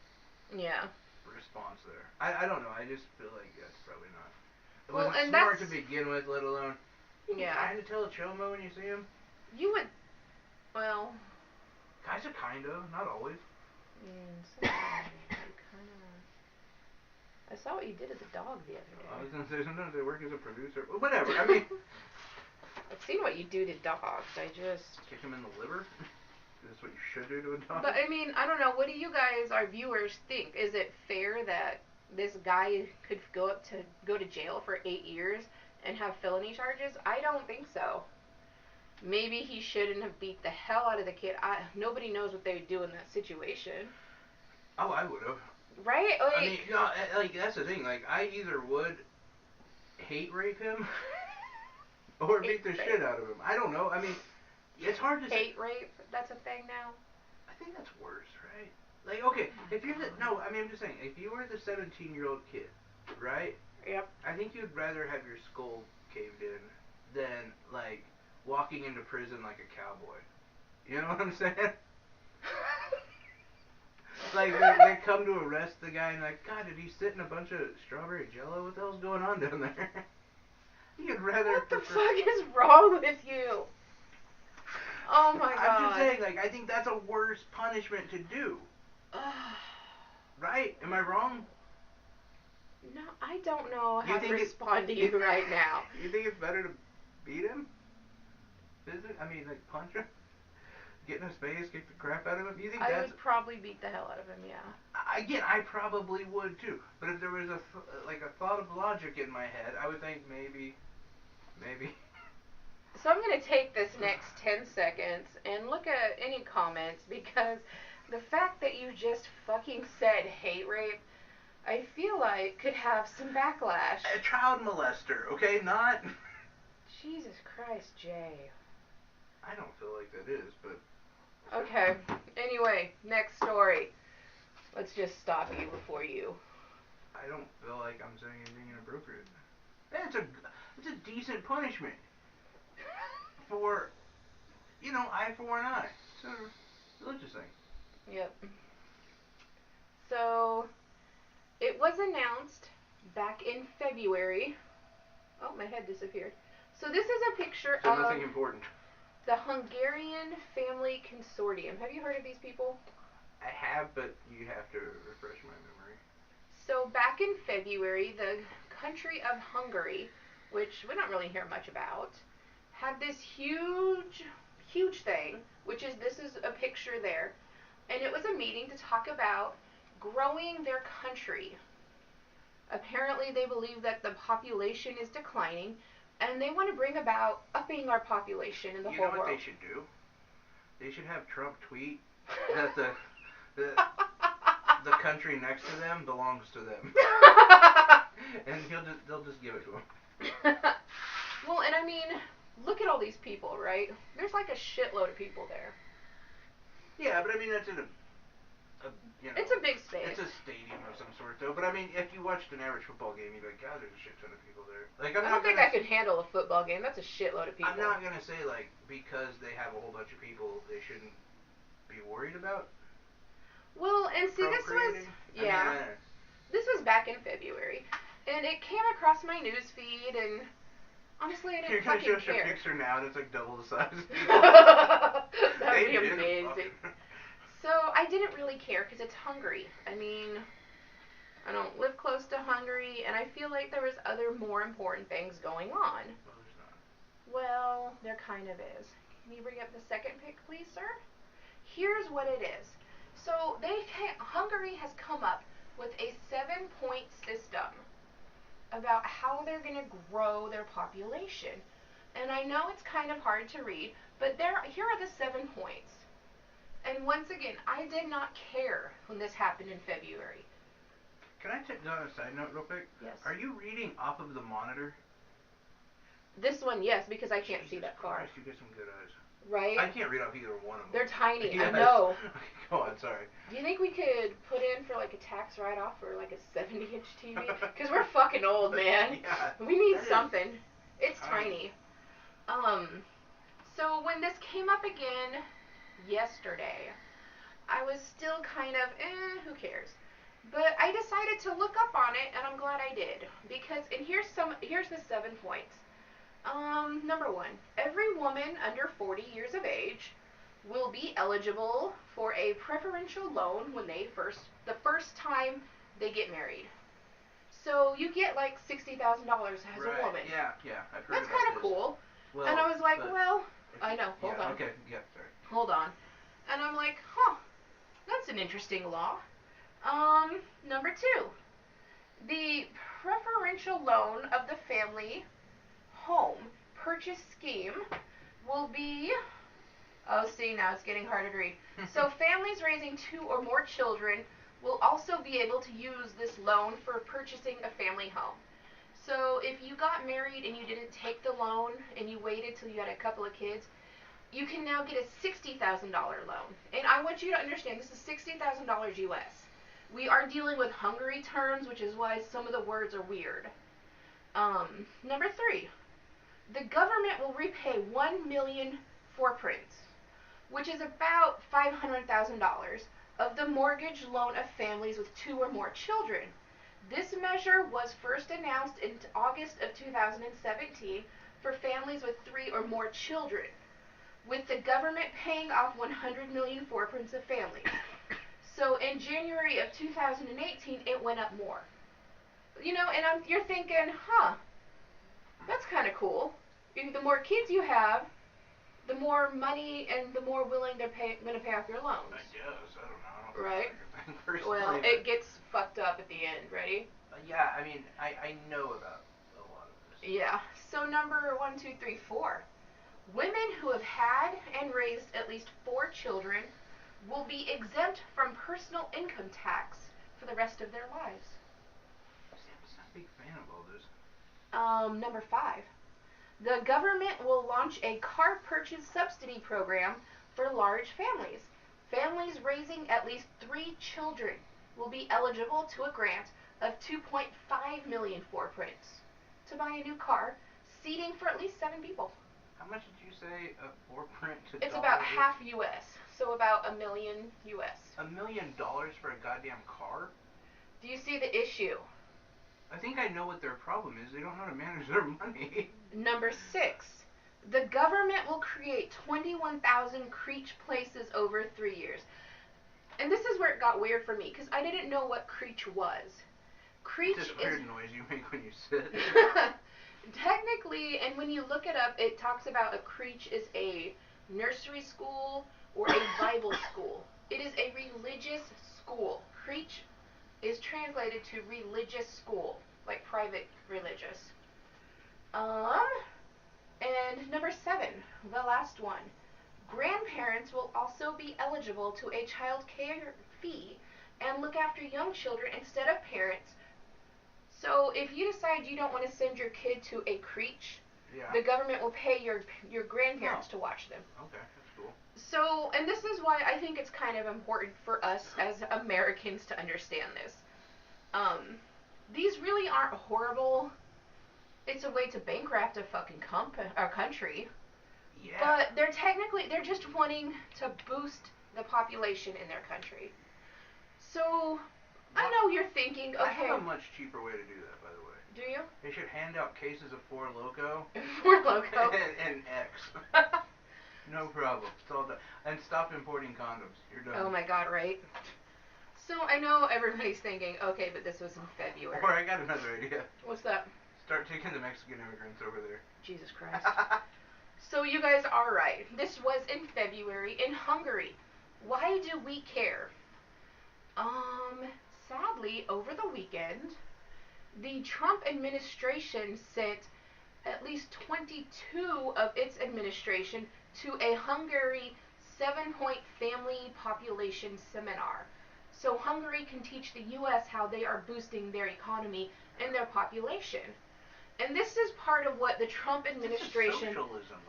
response there. I don't know. I just feel like that's probably not. It wasn't smart to begin with, let alone. You can kind of tell a chomo when you see him. You would. Well. Guys are kind of, not always. I saw what you did to the dog the other day. I was gonna say sometimes they work as a producer. Well, whatever. I mean. I've seen what you do to dogs. I just kick him in the liver. That's what you should do to a dog. But I mean, I don't know. What do you guys, our viewers, think? Is it fair that this guy could go to jail for 8 years and have felony charges? I don't think so. Maybe he shouldn't have beat the hell out of the kid. Nobody knows what they would do in that situation. Oh, I would have. Right? Like, I mean, that's the thing. Like, I either would hate rape him or beat the shit out of him. I don't know. I mean, it's hard to hate rape. That's a thing now. I think that's worse, right? Like, okay, if you're I'm just saying, if you were the 17-year-old kid, right? Yep. I think you'd rather have your skull caved in than like walking into prison like a cowboy. You know what I'm saying? Like they come to arrest the guy and like, God, did he sit in a bunch of strawberry jello? What the hell's going on down there? You'd rather. What the fuck is wrong with you? Oh my God. I'm just saying, like, I think that's a worse punishment to do. Right? Am I wrong? No, I don't know how to respond to you right now. You think it's better to beat him? I mean, like, punch him? Get in his face, kick the crap out of him? You think I would probably beat the hell out of him, yeah. Again, I probably would too. But if there was a thought of logic in my head, I would think maybe. So I'm going to take this next 10 seconds and look at any comments, because the fact that you just fucking said hate rape, I feel like could have some backlash. A child molester, okay? Not... Jesus Christ, Jay. I don't feel like that is, but... Okay. Anyway, next story. Let's just stop you before you... I don't feel like I'm saying anything inappropriate. It's a decent punishment. For, eye for an eye. So, religious thing. Yep. So, it was announced back in February. Oh, my head disappeared. So this is a picture of nothing important. The Hungarian Family Consortium. Have you heard of these people? I have, but you have to refresh my memory. So back in February, the country of Hungary, which we don't really hear much about, had this huge thing, this is a picture there, and it was a meeting to talk about growing their country. Apparently they believe that the population is declining, and they want to bring about upping our population in the whole world. You know what they should do? They should have Trump tweet that the country next to them belongs to them. And they'll just give it to him. Well, and I mean, look at all these people, right? There's like a shitload of people there. Yeah, but I mean, that's in a it's a big space. It's a stadium of some sort, though. But I mean, if you watched an average football game, you'd be like, God, there's a shit ton of people there. Like, I don't think I could handle a football game. That's a shitload of people. I'm not gonna say like because they have a whole bunch of people, they shouldn't be worried about. Well, and see, this was this was back in February, and it came across my news feed, and honestly, I didn't fucking care. You're gonna show us a picture now, and it's like double the size. That'd be amazing. So I didn't really care because it's Hungary. I mean, I don't live close to Hungary, and I feel like there was other more important things going on. Well, there's not. Well, there kind of is. Can you bring up the second pic, please, sir? Here's what it is. So Hungary has come up with a 7-point system about how they're going to grow their population. And I know it's kind of hard to read, but here are the 7 points. And And once again, I did not care when this happened in February. Can I take on a side note real quick? Yes. Are you reading off of the monitor? This one, yes, because I can't see that far. Christ, you get some good eyes. Right? I can't read off either one of them. They're tiny, Yes. I know. Go on, sorry. Do you think we could put in for like a tax write-off for like a 70-inch TV? Because we're fucking old, man. Yeah, we need something. It's tiny. So when this came up again yesterday, I was still kind of, who cares? But I decided to look up on it, and I'm glad I did. Because, and here's the 7 points. Number 1, every woman under 40 years of age will be eligible for a preferential loan when the first time they get married. So you get like $60,000 as a woman. Yeah, I've heard That's kind of cool. Well, and I was like, I know, hold on. Okay, yeah, sorry. Hold on. And I'm like, that's an interesting law. Number 2, the preferential loan of the family home purchase scheme will be, now it's getting harder to read. So families raising 2 or more children will also be able to use this loan for purchasing a family home. So if you got married and you didn't take the loan and you waited till you had a couple of kids, you can now get a $60,000 loan. And I want you to understand, this is $60,000 US. We are dealing with Hungary terms, which is why some of the words are weird. Number 3, the government will repay 1 million forprints, which is about $500,000 of the mortgage loan of families with 2 or more children. This measure was first announced in August of 2017 for families with 3 or more children, with the government paying off 100 million forprints of families. So in January of 2018, it went up more. You know, and you're thinking, that's kind of cool. The more kids you have, the more money and the more willing they're going to pay off your loans. I guess, I don't know. Right? Well, it gets fucked up at the end. Ready? Yeah, I mean, I know about a lot of this. Yeah. So number 1, 2, 3, 4. Women who have had and raised at least 4 children will be exempt from personal income tax for the rest of their lives. I'm not a big fan of all this. Number 5. The government will launch a car purchase subsidy program for large families. Families raising at least 3 children will be eligible to a grant of 2.5 million forprints to buy a new car, seating for at least 7 people. How much did you say a forprint to It's about half US, so about $1 million US. $1 million for a goddamn car? Do you see the issue? I think I know what their problem is. They don't know how to manage their money. Number 6. The government will create 21,000 creche places over 3 years. And this is where it got weird for me, because I didn't know what creche was. Creche is... It's this weird noise you make when you sit. Technically, and when you look it up, it talks about a creche is a nursery school or a Bible school. It is a religious school. Creche is translated to religious school, like private religious. And number 7, the last one. Grandparents will also be eligible to a child care fee and look after young children instead of parents. So if you decide you don't want to send your kid to a creche, the government will pay your grandparents to watch them. Okay, that's cool. So, and this is why I think it's kind of important for us as Americans to understand this. These really aren't horrible. It's a way to bankrupt a fucking country. Yeah. But they're just wanting to boost the population in their country. So, I know you're thinking, okay. I have a much cheaper way to do that, by the way. Do you? They should hand out cases of Four Loko. Four Loko. and X. No problem. It's all done. And stop importing condoms. You're done. Oh my god, right? So I know everybody's thinking, okay, but this was in February. Or I got another idea. What's that? Start taking the Mexican immigrants over there. Jesus Christ. So you guys are right. This was in February in Hungary. Why do we care? Sadly, over the weekend, the Trump administration sent at least 22 of its administration to a Hungary 7-point family population seminar. So Hungary can teach the U.S. how they are boosting their economy and their population. And this is part of what the Trump administration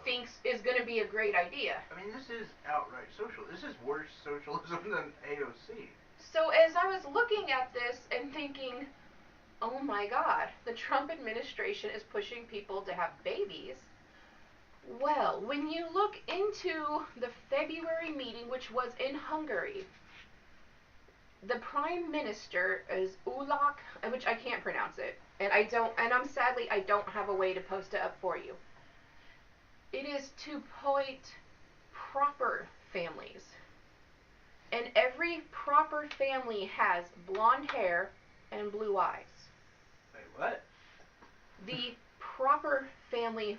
thinks is going to be a great idea. I mean, this is outright social. This is worse socialism than AOC. So as I was looking at this and thinking, oh my God, the Trump administration is pushing people to have babies. Well, when you look into the February meeting, which was in Hungary, the Prime Minister is Ulak, which I can't pronounce it, and I don't have a way to post it up for you. It is to point proper families. And every proper family has blonde hair and blue eyes. Wait, what? The proper family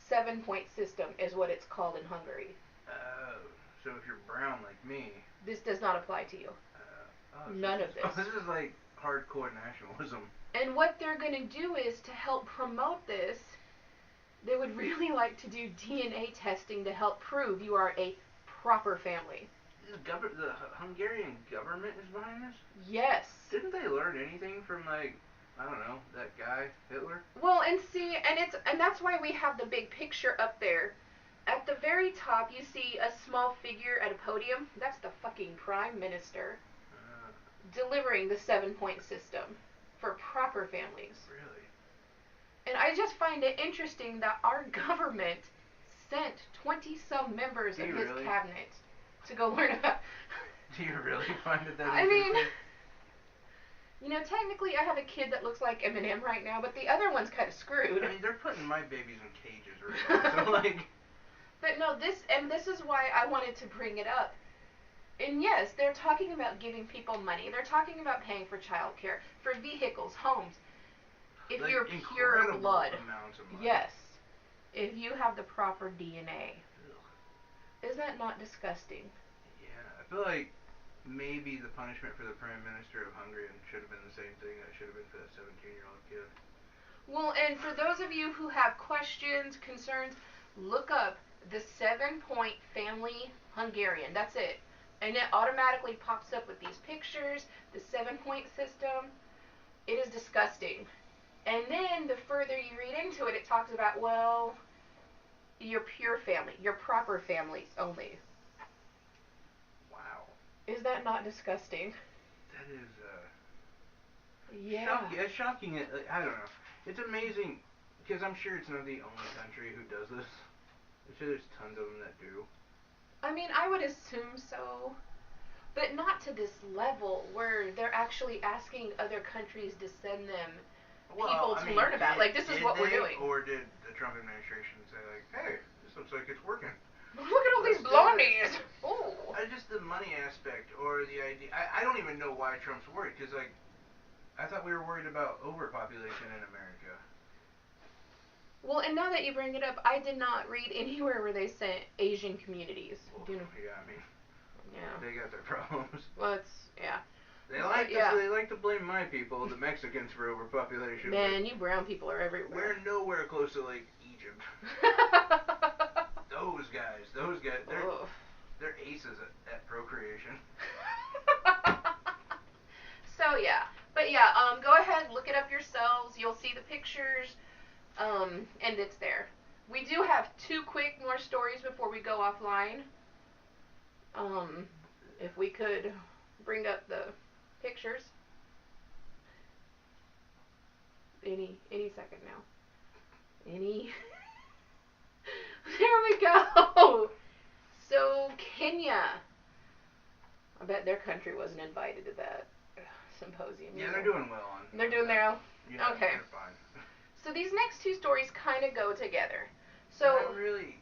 7-point system is what it's called in Hungary. Oh, so if you're brown like me... This does not apply to you. None of this. Oh, this is like hardcore nationalism. And what they're going to do is, to help promote this, they would really like to do DNA testing to help prove you are a proper family. The Hungarian government is behind this? Yes. Didn't they learn anything from, like, I don't know, that guy, Hitler? Well, and see, and that's why we have the big picture up there. At the very top, you see a small figure at a podium. That's the fucking Prime Minister delivering the 7-point system for proper families. Really? And I just find it interesting that our government sent 20-some members of his cabinet to go learn about... Do you really find it that I mean, you know, technically I have a kid that looks like Eminem right now, but the other one's kind of screwed. I mean, they're putting my babies in cages right now, so like... But no, this is why I wanted to bring it up. And yes, they're talking about giving people money. They're talking about paying for childcare, for vehicles, homes. If like you're pure blood. Amounts of money. Yes. If you have the proper DNA. Ugh. Isn't that not disgusting? Yeah, I feel like maybe the punishment for the Prime Minister of Hungary should have been the same thing that should have been for that 17-year-old kid. Well, and for those of you who have questions, concerns, look up the 7-point family Hungarian. That's it. And it automatically pops up with these pictures, the 7-point system. It is disgusting. And then the further you read into it, it talks about, well, your pure family, your proper families only. Wow. Is that not disgusting? That is, yeah. It's shocking. I don't know. It's amazing, because I'm sure it's not the only country who does this. I'm sure there's tons of them that do. I mean, I would assume so, but not to this level where they're actually asking other countries to send them people to learn about. Like, this is what we're doing. Or did the Trump administration say, like, hey, this looks like it's working? Look at all these blondies. Oh. Just the money aspect, or the idea. I don't even know why Trump's worried, because, like, I thought we were worried about overpopulation in America. Well, and now that you bring it up, I did not read anywhere where they sent Asian communities. Well, yeah, I mean, yeah, they got their problems. Well, it's, yeah. They like to blame my people, the Mexicans, for overpopulation. Man, you brown people are everywhere. We're nowhere close to, like, Egypt. Those guys, they're aces at procreation. So, yeah. But, yeah, go ahead, look it up yourselves. You'll see the pictures. And it's there. We do have 2 quick more stories before we go offline. If we could bring up the pictures. Any second now. There we go. So, Kenya. I bet their country wasn't invited to that symposium. Yeah, they're doing well on. They're doing their own? Yeah, okay. They're fine. So these next 2 stories kind of go together. So I'm really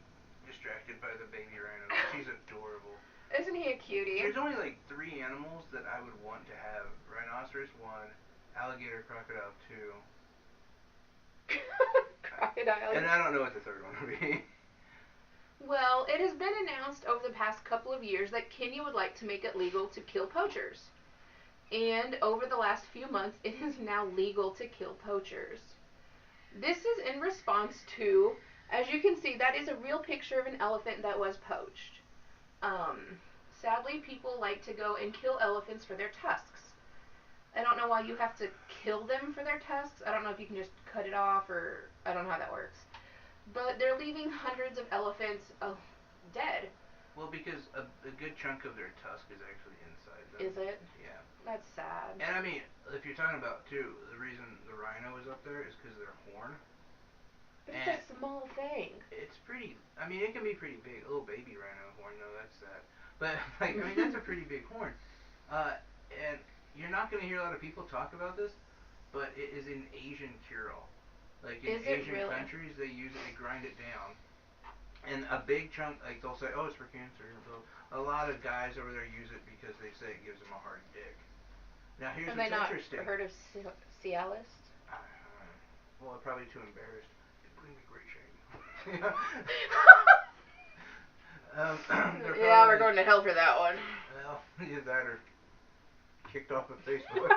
distracted by the baby rhino. She's adorable. Isn't he a cutie? There's only like 3 animals that I would want to have. Rhinoceros 1, alligator, crocodile 2. Crocodile. And I don't know what the third one would be. Well, it has been announced over the past couple of years that Kenya would like to make it legal to kill poachers. And over the last few months, it is now legal to kill poachers. This is in response to, as you can see, that is a real picture of an elephant that was poached. Sadly, people like to go and kill elephants for their tusks. I don't know why you have to kill them for their tusks. I don't know if you can just cut it off, or I don't know how that works. But they're leaving hundreds of elephants dead. Well, because a good chunk of their tusk is actually inside them. Is it? Yeah. That's sad. And I mean, if you're talking about, too, the reason the rhino is up there is because of their horn. But it's a small thing. It's pretty, I mean, it can be pretty big. A little baby rhino horn, though, that's sad. But, like, I mean, that's a pretty big horn. And you're not going to hear a lot of people talk about this, but it is an Asian cure-all. Like, in Asian countries, they use it, they grind it down. And a big chunk, like, they'll say, oh, it's for cancer. A lot of guys over there use it because they say it gives them a hard dick. Now, here's what's interesting. Have they not heard of Cialis? Well, I'm probably too embarrassed. It brings me great shame. Yeah, we're going to hell for that one. Well, either that or kicked off of Facebook.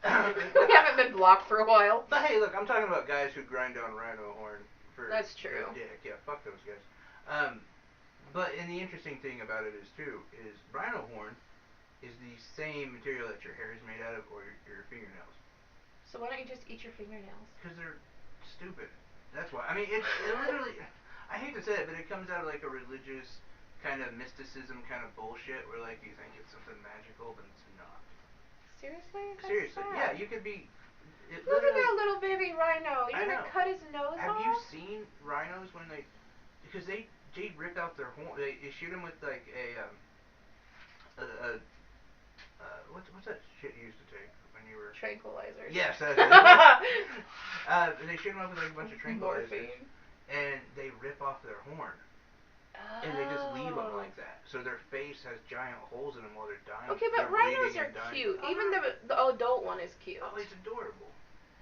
We haven't been blocked for a while. But hey, look, I'm talking about guys who grind down rhino horn for That's true. Dick. Yeah, fuck those guys. But and the interesting thing about it is too is rhino horn is the same material that your hair is made out of, or your fingernails. So why don't you just eat your fingernails? Because they're stupid. That's why. I mean, it literally. I hate to say it, but it comes out of like a religious kind of mysticism kind of bullshit, where like you think it's something magical, but it's not. Seriously? That's Seriously, sad. yeah. You could be. Look at that little baby rhino. You're gonna cut his nose off? Have you seen rhinos when they? Because they rip out their horn. They shoot them with like what's that shit you used to take when you were? Tranquilizers. Yes, that's it. They shoot them up with like a bunch of tranquilizers. Morphine. And they rip off their horn. Oh. And they just leave them like that. So their face has giant holes in them while they're dying. Okay, but rhinos are cute. Even the adult one is cute. Oh, it's adorable.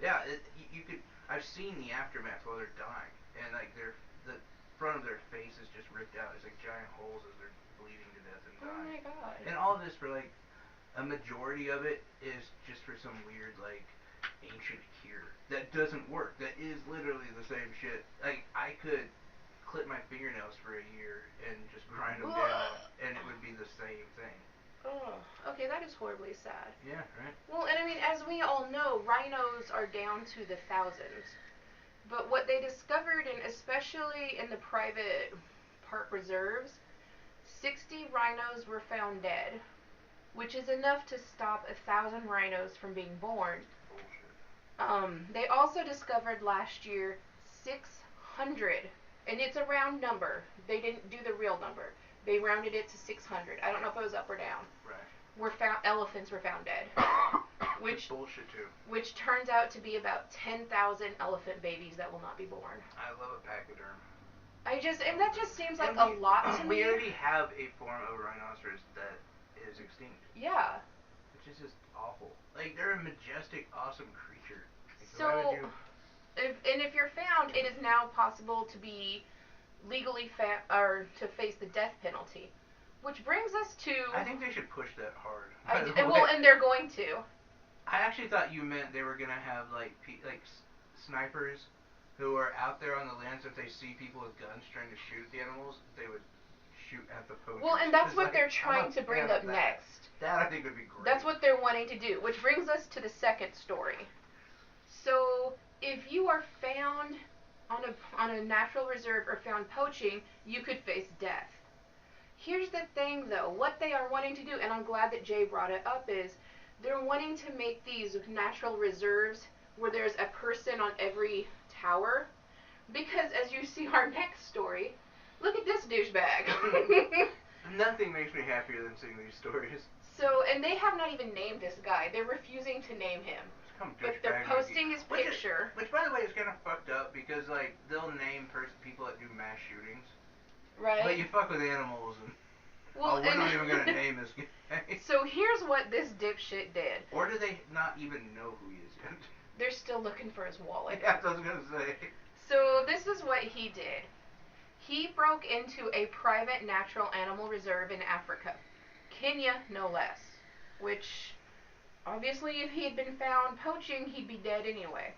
Yeah, you could. I've seen the aftermath while they're dying, and like the front of their face is just ripped out. There's like giant holes as they're bleeding to death and dying. Oh my god. And all of this for like a majority of it is just for some weird like ancient cure that doesn't work. That is literally the same shit. Like I could clip my fingernails for a year and just grind them down, and it would be the same thing. Oh, okay, that is horribly sad. Yeah, right. Well, and I mean, as we all know, rhinos are down to the thousands. But what they discovered, and especially in the private park reserves, 60 rhinos were found dead, which is enough to stop 1,000 rhinos from being born. Bullshit. They also discovered last year 600, and it's a round number. They didn't do the real number. They rounded it to 600. I don't know if it was up or down. Right. Elephants were found dead. Which bullshit too. Which turns out to be about 10,000 elephant babies that will not be born. I love a pachyderm. And that just seems like a lot to me. We already have a form of rhinoceros that is extinct. Yeah. Which is just awful. Like, they're a majestic, awesome creature. Like, so, if you're found, it is now possible to be legally to face the death penalty, which brings us to. I think they should push that hard. And they're going to. I actually thought you meant they were gonna have like snipers who are out there on the lands. If they see people with guns trying to shoot the animals, they would shoot at the poachers. Well, and that's what they're trying to bring up next. That I think would be great. That's what they're wanting to do, which brings us to the second story. So, if you are found on a natural reserve or found poaching, you could face death. Here's the thing, though. What they are wanting to do, and I'm glad that Jay brought it up, is they're wanting to make these natural reserves where there's a person on every tower. Because, as you see our next story, look at this douchebag. Nothing makes me happier than seeing these stories. So, and they have not even named this guy. They're refusing to name him. But they're posting his picture. Which, by the way, is kind of fucked up because, like, they'll name people that do mass shootings. Right. But you fuck with animals and. Well, we're not even going to name this guy. So here's what this dipshit did. Or do they not even know who he is yet? They're still looking for his wallet. Yeah, that's what I was going to say. So this is what he did. He broke into a private natural animal reserve in Africa. Kenya, no less. Which, obviously, if he had been found poaching, he'd be dead anyway.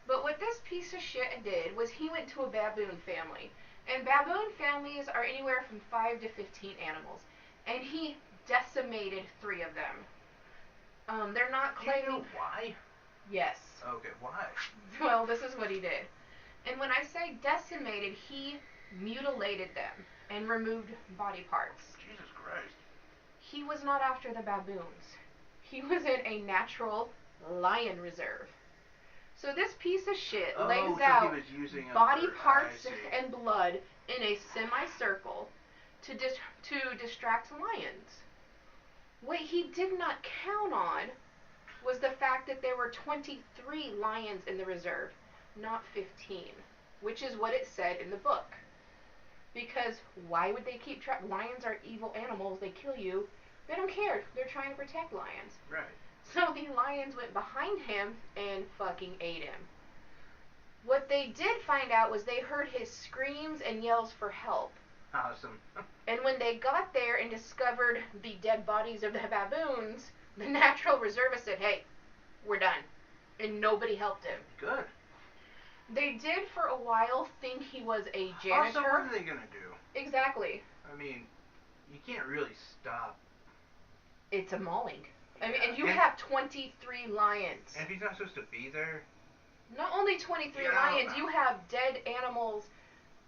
But what this piece of shit did was he went to a baboon family. And baboon families are anywhere from 5 to 15 animals. And he decimated 3 of them. They're not claiming... Do you know why? Yes. Okay, why? Well, this is what he did. And when I say decimated, he mutilated them and removed body parts. Jesus Christ. He was not after the baboons. He was in a natural lion reserve. So this piece of shit lays out body parts and blood in a semicircle to distract lions. What he did not count on was the fact that there were 23 lions in the reserve, not 15, which is what it said in the book. Because why would they keep track? Lions are evil animals. They kill you. They don't care. They're trying to protect lions. Right. So the lions went behind him and fucking ate him. What they did find out was they heard his screams and yells for help. Awesome. And when they got there and discovered the dead bodies of the baboons, the natural reservist said, hey, we're done. And nobody helped him. Good. They did for a while think he was a janitor. Also, what are they going to do? Exactly. I mean, you can't really stop. It's a mauling. Yeah. I mean, and you have 23 lions. And if he's not supposed to be there? Not only 23 lions, you have dead animals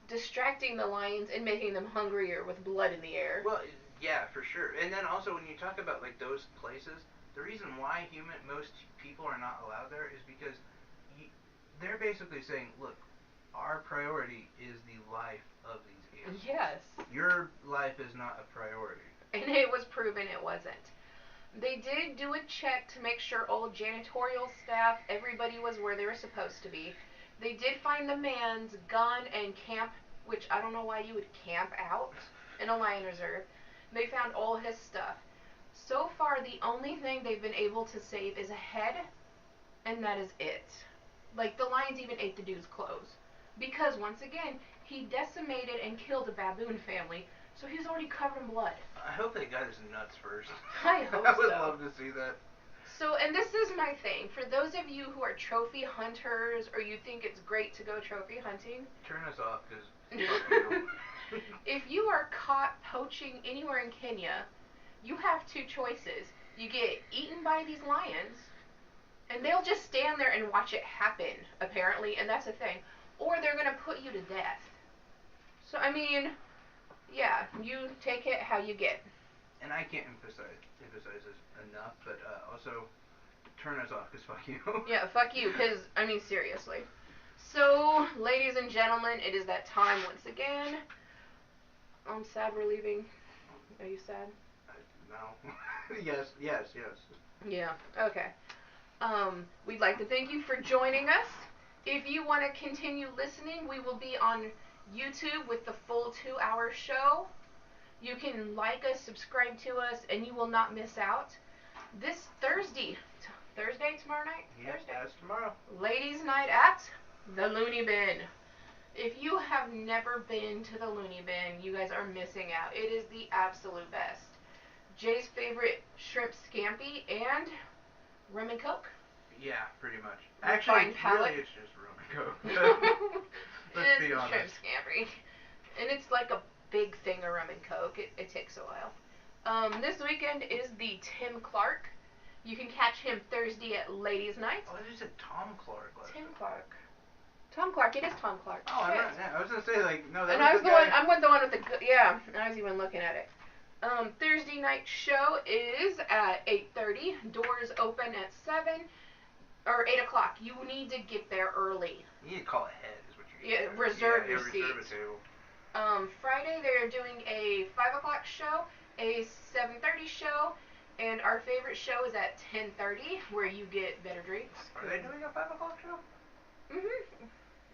distracting the lions and making them hungrier with blood in the air. Well, yeah, for sure. And then also when you talk about like those places, the reason why most people are not allowed there is because they're basically saying, look, our priority is the life of these animals. Yes. Your life is not a priority. And it was proven it wasn't. They did do a check to make sure all janitorial staff, everybody was where they were supposed to be. They did find the man's gun and camp, which I don't know why you would camp out in a lion reserve. They found all his stuff. So far, the only thing they've been able to save is a head, and that is it. Like, the lions even ate the dude's clothes. Because, once again, he decimated and killed a baboon family, so he's already covered in blood. I hope they got his nuts first. I hope I would so. love to see that. So, and this is my thing. For those of you who are trophy hunters, or you think it's great to go trophy hunting, turn us off, because if you are caught poaching anywhere in Kenya, you have 2 choices. You get eaten by these lions, and they'll just stand there and watch it happen, apparently, and that's the thing. Or they're going to put you to death. So, I mean, yeah, you take it how you get. And I can't emphasize this enough, but also, turn us off, because fuck you. Yeah, fuck you, because, I mean, seriously. So, ladies and gentlemen, it is that time once again. I'm sad we're leaving. Are you sad? No. Yes. Yeah, okay. We'd like to thank you for joining us. If you want to continue listening, we will be on YouTube with the full 2-hour show. You can like us, subscribe to us, and you will not miss out. This Thursday, tomorrow night? Yes, Thursday. that's tomorrow. Ladies' night at the Looney Bin. If you have never been to the Looney Bin, you guys are missing out. It is the absolute best. Jay's favorite shrimp scampi and rum and coke. Yeah, pretty much. Actually, really, it's just rum and coke. Let's be honest. Shrimp scampi. And it's like a big thing of rum and coke. It takes a while. This weekend is the Tim Clark. You can catch him Thursday at Ladies' Night. Oh, I just said Tom Clark. Tim Clark. Tom Clark. It is Tom Clark. Oh, I was gonna say no. That and was I was the guy. I'm with the one with the yeah. I was even looking at it. Thursday night show is at 8:30. Doors open at 7 or 8 o'clock. You need to get there early. You need to call ahead, is what you Yeah, reserve your seat. Reserve a table. Friday they're doing a 5 o'clock show, a 7:30 show, and our favorite show is at 10:30, where you get better drinks. Are they doing a 5 o'clock show?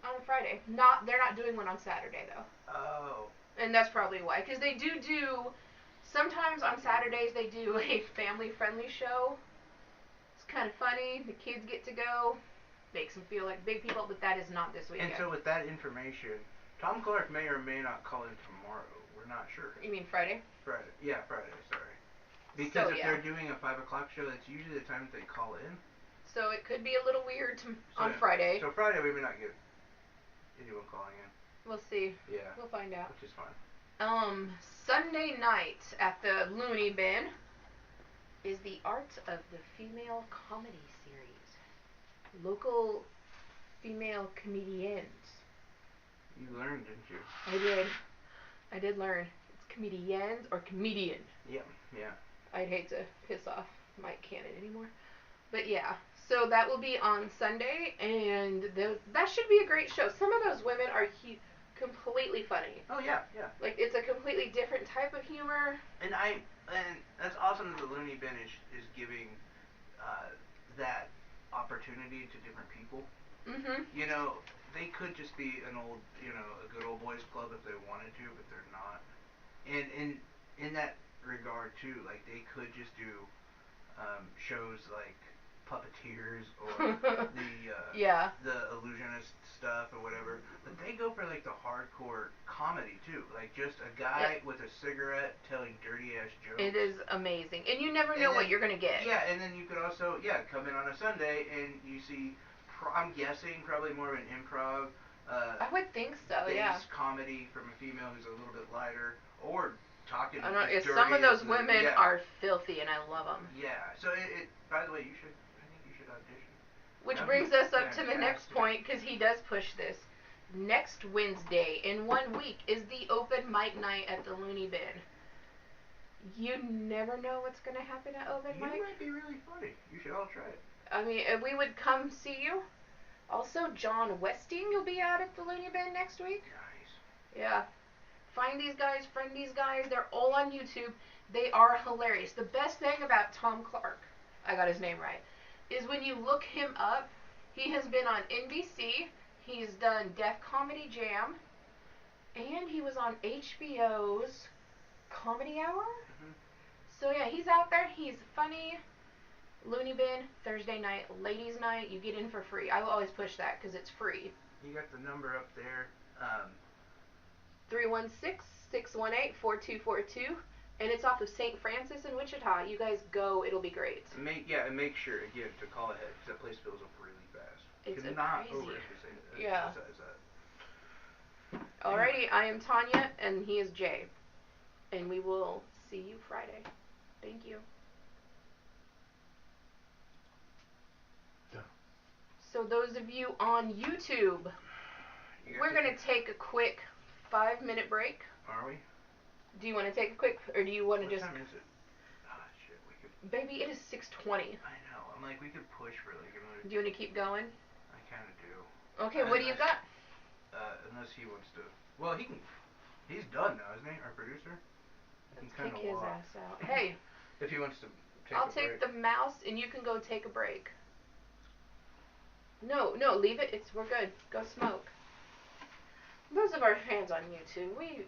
On Friday. They're not doing one on Saturday though. Oh. And that's probably why, because they do. Sometimes on Saturdays they do a family-friendly show. It's kind of funny. The kids get to go. Makes them feel like big people, but that is not this weekend. And so with that information, Tom Clark may or may not call in tomorrow. We're not sure. You mean Friday? Friday. Yeah, Friday. Sorry. Because if yeah. they're doing a 5 o'clock show, that's usually the time that they call in. So it could be a little weird on Friday. So Friday we may not get anyone calling in. We'll see. Yeah. We'll find out. Which is fine. Sunday night at the Looney Bin is the Art of the Female Comedy Series. Local female comedians. You learned, didn't you? I did. I did learn. It's comedians or comedian. Yeah. I'd hate to piss off Mike Cannon anymore. But yeah, so that will be on Sunday, and that should be a great show. Some of those women are completely funny. Oh, yeah. Like, it's a completely different type of humor. And that's awesome that the Looney Bin is giving that opportunity to different people. Mm-hmm. You know, they could just be a good old boys club if they wanted to, but they're not. And in that regard too, like they could just do shows like Puppeteers or the Illusionist stuff or whatever, but they go for like the hardcore comedy too, like just a guy with a cigarette telling dirty ass jokes. It is amazing, and you never know what you're gonna get. Yeah, and then you could also come in on a Sunday and you see, I'm guessing probably more of an improv. I would think so. Comedy from a female who's a little bit lighter, or talking. I don't know. Some of those women are filthy, and I love them. Yeah. So it. By the way, I think you should audition. Which brings us up to the next point, because he does push this. Next Wednesday, in 1 week, is the open mic night at the Looney Bin. You never know what's going to happen at open mic. You might be really funny. You should all try it. I mean, we would come see you. Also, John Westing will be out at the Looney Bin next week. Nice. Yeah. Find these guys, friend these guys. They're all on YouTube. They are hilarious. The best thing about Tom Clark, I got his name right, is when you look him up, he has been on NBC. He's done Def Comedy Jam. And he was on HBO's Comedy Hour. Mm-hmm. So yeah, he's out there. He's funny. Looney Bin, Thursday night, ladies night, you get in for free. I will always push that because it's free. You got the number up there. 316-618-4242. And it's off of St. Francis in Wichita. You guys go, it'll be great. And make sure, again, to call ahead, because that place fills up really fast. It's not crazy. overemphasize Yeah. that. Alrighty, I am Tanya, and he is Jay. And we will see you Friday. Thank you. So those of you on YouTube, we're going to take a quick 5-minute break. Are we? Do you want to take a quick, or do you want to just... What time is it? Oh, shit, we could... Baby, it is 6:20. I know. I'm like, we could push for like another... Do you want to keep going? I kind of do. Okay, what do you got? Unless he wants to... Well, he can... He's done now, isn't he? Our producer? Let's kick his ass out. Hey. If he wants to I'll take the mouse, and you can go take a break. No, leave it. We're good. Go smoke. Those of our fans on YouTube, we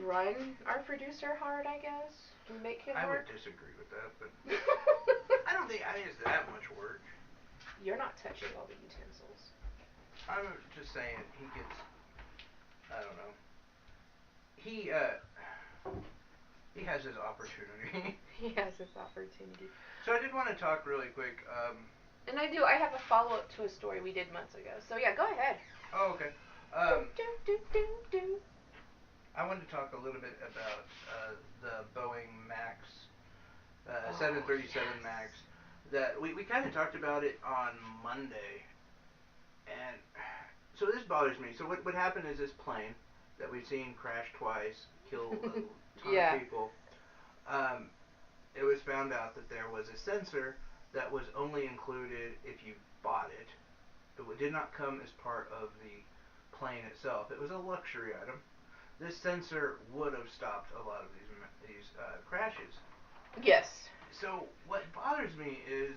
run our producer hard, I guess. We make him work. I would disagree with that, but I don't think it's that much work. You're not touching all the utensils. I'm just saying he gets. I don't know. He has his opportunity. He has his opportunity. So I did want to talk really quick. And I have a follow-up to a story we did months ago. So yeah, go ahead. Oh, okay. I wanted to talk a little bit about the Boeing Max, 737 Max. That we kind of talked about it on Monday, and so this bothers me. So what happened is this plane that we've seen crash twice, kill a ton of people. It was found out that there was a sensor that was only included if you bought it. It did not come as part of the plane itself. It was a luxury item. This sensor would have stopped a lot of these crashes. Yes. So what bothers me is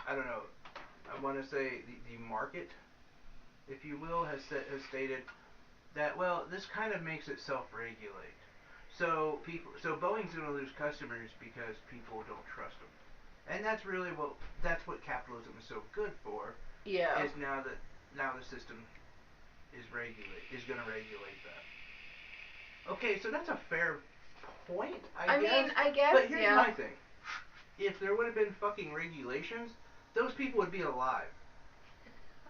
I don't know, I want to say the market, if you will, has stated that, well, this kind of makes it self-regulate. So Boeing's going to lose customers because people don't trust them. And that's really that's what capitalism is so good for. Yeah. Is now the system is going to regulate that. Okay, so that's a fair point, I guess. I guess, but here's my thing. If there would have been fucking regulations, those people would be alive.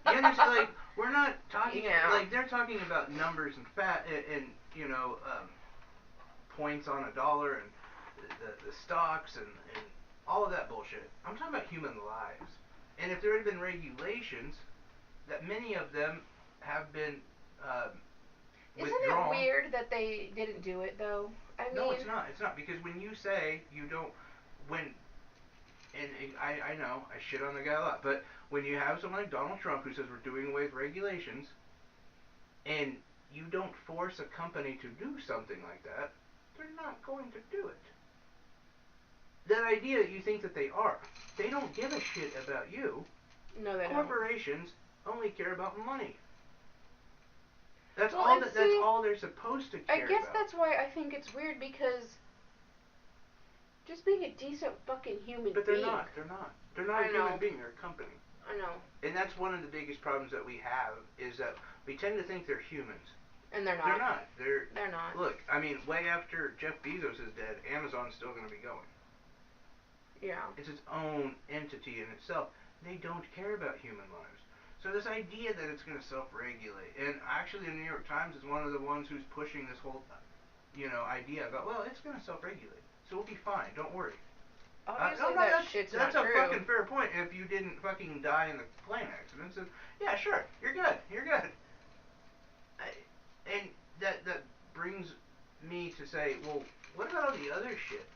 You understand? Like, we're not talking, like, they're talking about numbers and fat and you know, points on a dollar and the stocks and all of that bullshit. I'm talking about human lives. And if there had been regulations, that many of them have been withdrawn. Isn't it weird that they didn't do it, though? I mean, no, it's not. It's not. Because when you say you don't, and I know, I shit on the guy a lot, but when you have someone like Donald Trump who says we're doing away with regulations, and you don't force a company to do something like that, they're not going to do it. That idea that you think that they are, they don't give a shit about you. No, they don't. Corporations only care about money. That's all they're supposed to care about. I guess that's why I think it's weird, because just being a decent fucking human being. But they're not. They're not a human being. They're a company. I know. And that's one of the biggest problems that we have, is that we tend to think they're humans. And they're not. They're not. They're not. Look, I mean, way after Jeff Bezos is dead, Amazon's still going to be going. Yeah. It's its own entity in itself. They don't care about human lives. So this idea that it's going to self-regulate, and actually the New York Times is one of the ones who's pushing this whole, idea about, well, it's going to self-regulate, so we'll be fine, don't worry. Obviously that's a fucking fair point if you didn't fucking die in the plane accident. So, yeah, sure, you're good. And that brings me to say, well, what about all the other shit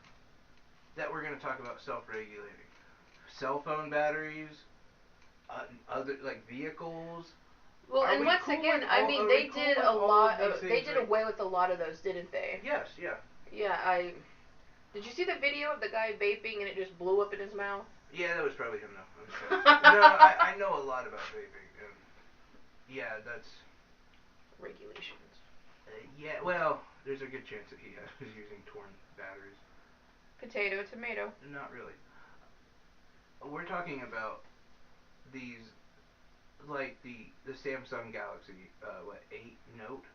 that we're going to talk about self-regulating? Cell phone batteries, other, like, vehicles. Well, and once again, I mean, they did a lot of, they did away with a lot of those, didn't they? Yes, yeah. Yeah, did you see the video of the guy vaping and it just blew up in his mouth? Yeah, that was probably him, though. No, I know a lot about vaping. Yeah, that's... Regulations. Yeah, well, there's a good chance that he was using torn batteries. Potato, tomato. Not really. We're talking about these, like the Samsung Galaxy, 8 Note?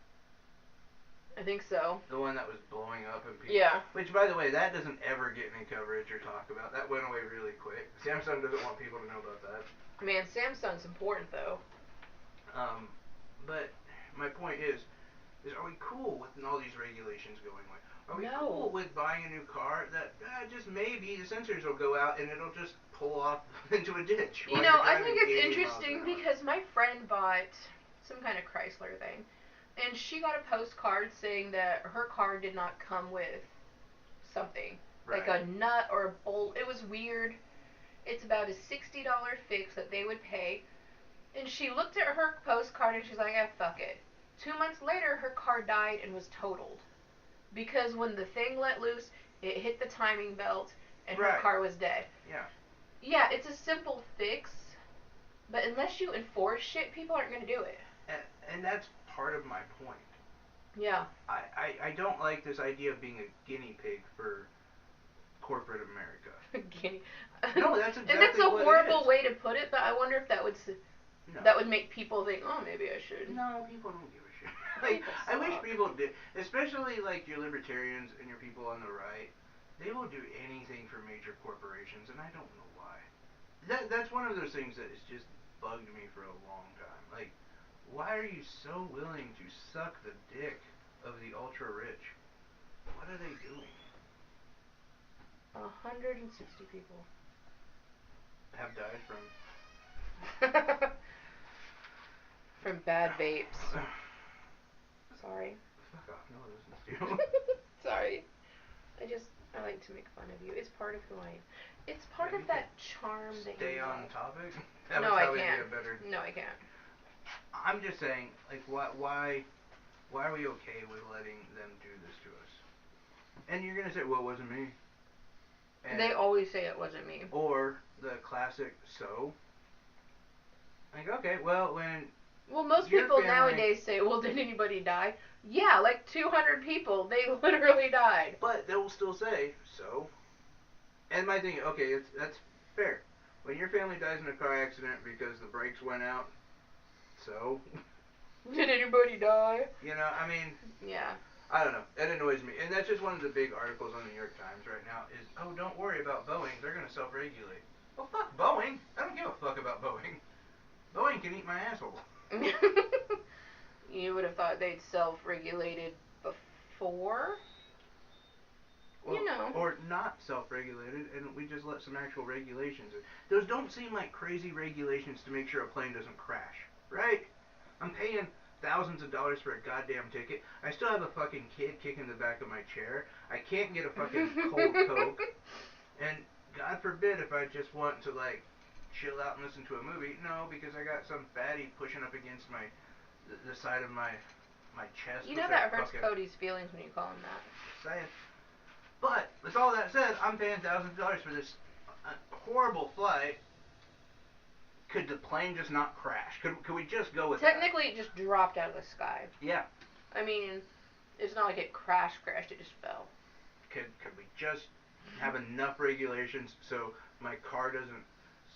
I think so. The one that was blowing up and people... Yeah. Which, by the way, that doesn't ever get any coverage or talk about. That went away really quick. Samsung doesn't want people to know about that. Man, Samsung's important, though. But my point is are we cool with all these regulations going away? Are we No. cool with buying a new car that just maybe the sensors will go out and it'll just pull off into a ditch? You know, I think it's interesting because my friend bought some kind of Chrysler thing, and she got a postcard saying that her car did not come with something, like a nut or a bolt. It was weird. It's about a $60 fix that they would pay. And she looked at her postcard and she's like, fuck it. 2 months later, her car died and was totaled. Because when the thing let loose, it hit the timing belt and her car was dead. Yeah. Yeah, it's a simple fix, but unless you enforce shit, people aren't going to do it. And that's part of my point. Yeah. I don't like this idea of being a guinea pig for corporate America. Guinea. No, that's exactly and that's a what horrible it is. way to put it, but I wonder if that would make people think, oh, maybe I should. No, people don't give a shit. Like, I wish people did, especially like your libertarians and your people on the right. They will do anything for major corporations, and I don't know why. That's one of those things that has just bugged me for a long time. Like, why are you so willing to suck the dick of the ultra rich? What are they doing? 160 people have died from from bad vapes. Sorry. Fuck off. No one listens to you. Sorry. I like to make fun of you. It's part of who I am. It's part of that charm that you stay on topic? No, I can't. No, I can't. I'm just saying, like, why are we okay with letting them do this to us? And you're gonna say, well, it wasn't me. And they always say it wasn't me. Or the classic, so? Like, okay, well, when... Well, most people nowadays say, well, did anybody die? Yeah, like 200 people. They literally died. But they will still say, so? And my thing, okay, that's fair. When your family dies in a car accident because the brakes went out, so? Did anybody die? You know, I mean... Yeah. I don't know. That annoys me. And that's just one of the big articles on the New York Times right now is, oh, don't worry about Boeing. They're going to self-regulate. Well, fuck Boeing. I don't give a fuck about Boeing. Boeing can eat my asshole. You would have thought they'd self-regulated before. Well, you know. Or not self-regulated, and we just let some actual regulations in. Those don't seem like crazy regulations to make sure a plane doesn't crash, right? I'm paying thousands of dollars for a goddamn ticket. I still have a fucking kid kicking the back of my chair. I can't get a fucking cold Coke. And God forbid if I just want to, like, chill out and listen to a movie. No, because I got some fatty pushing up against the side of my chest. You know that hurts Cody's feelings when you call him that. Saying. But, with all that said, I'm paying thousands of dollars for this horrible flight. Could the plane just not crash? Could we just go with Technically, it just dropped out of the sky. Yeah. I mean, it's not like it crashed, it just fell. Could we just have enough regulations so my car doesn't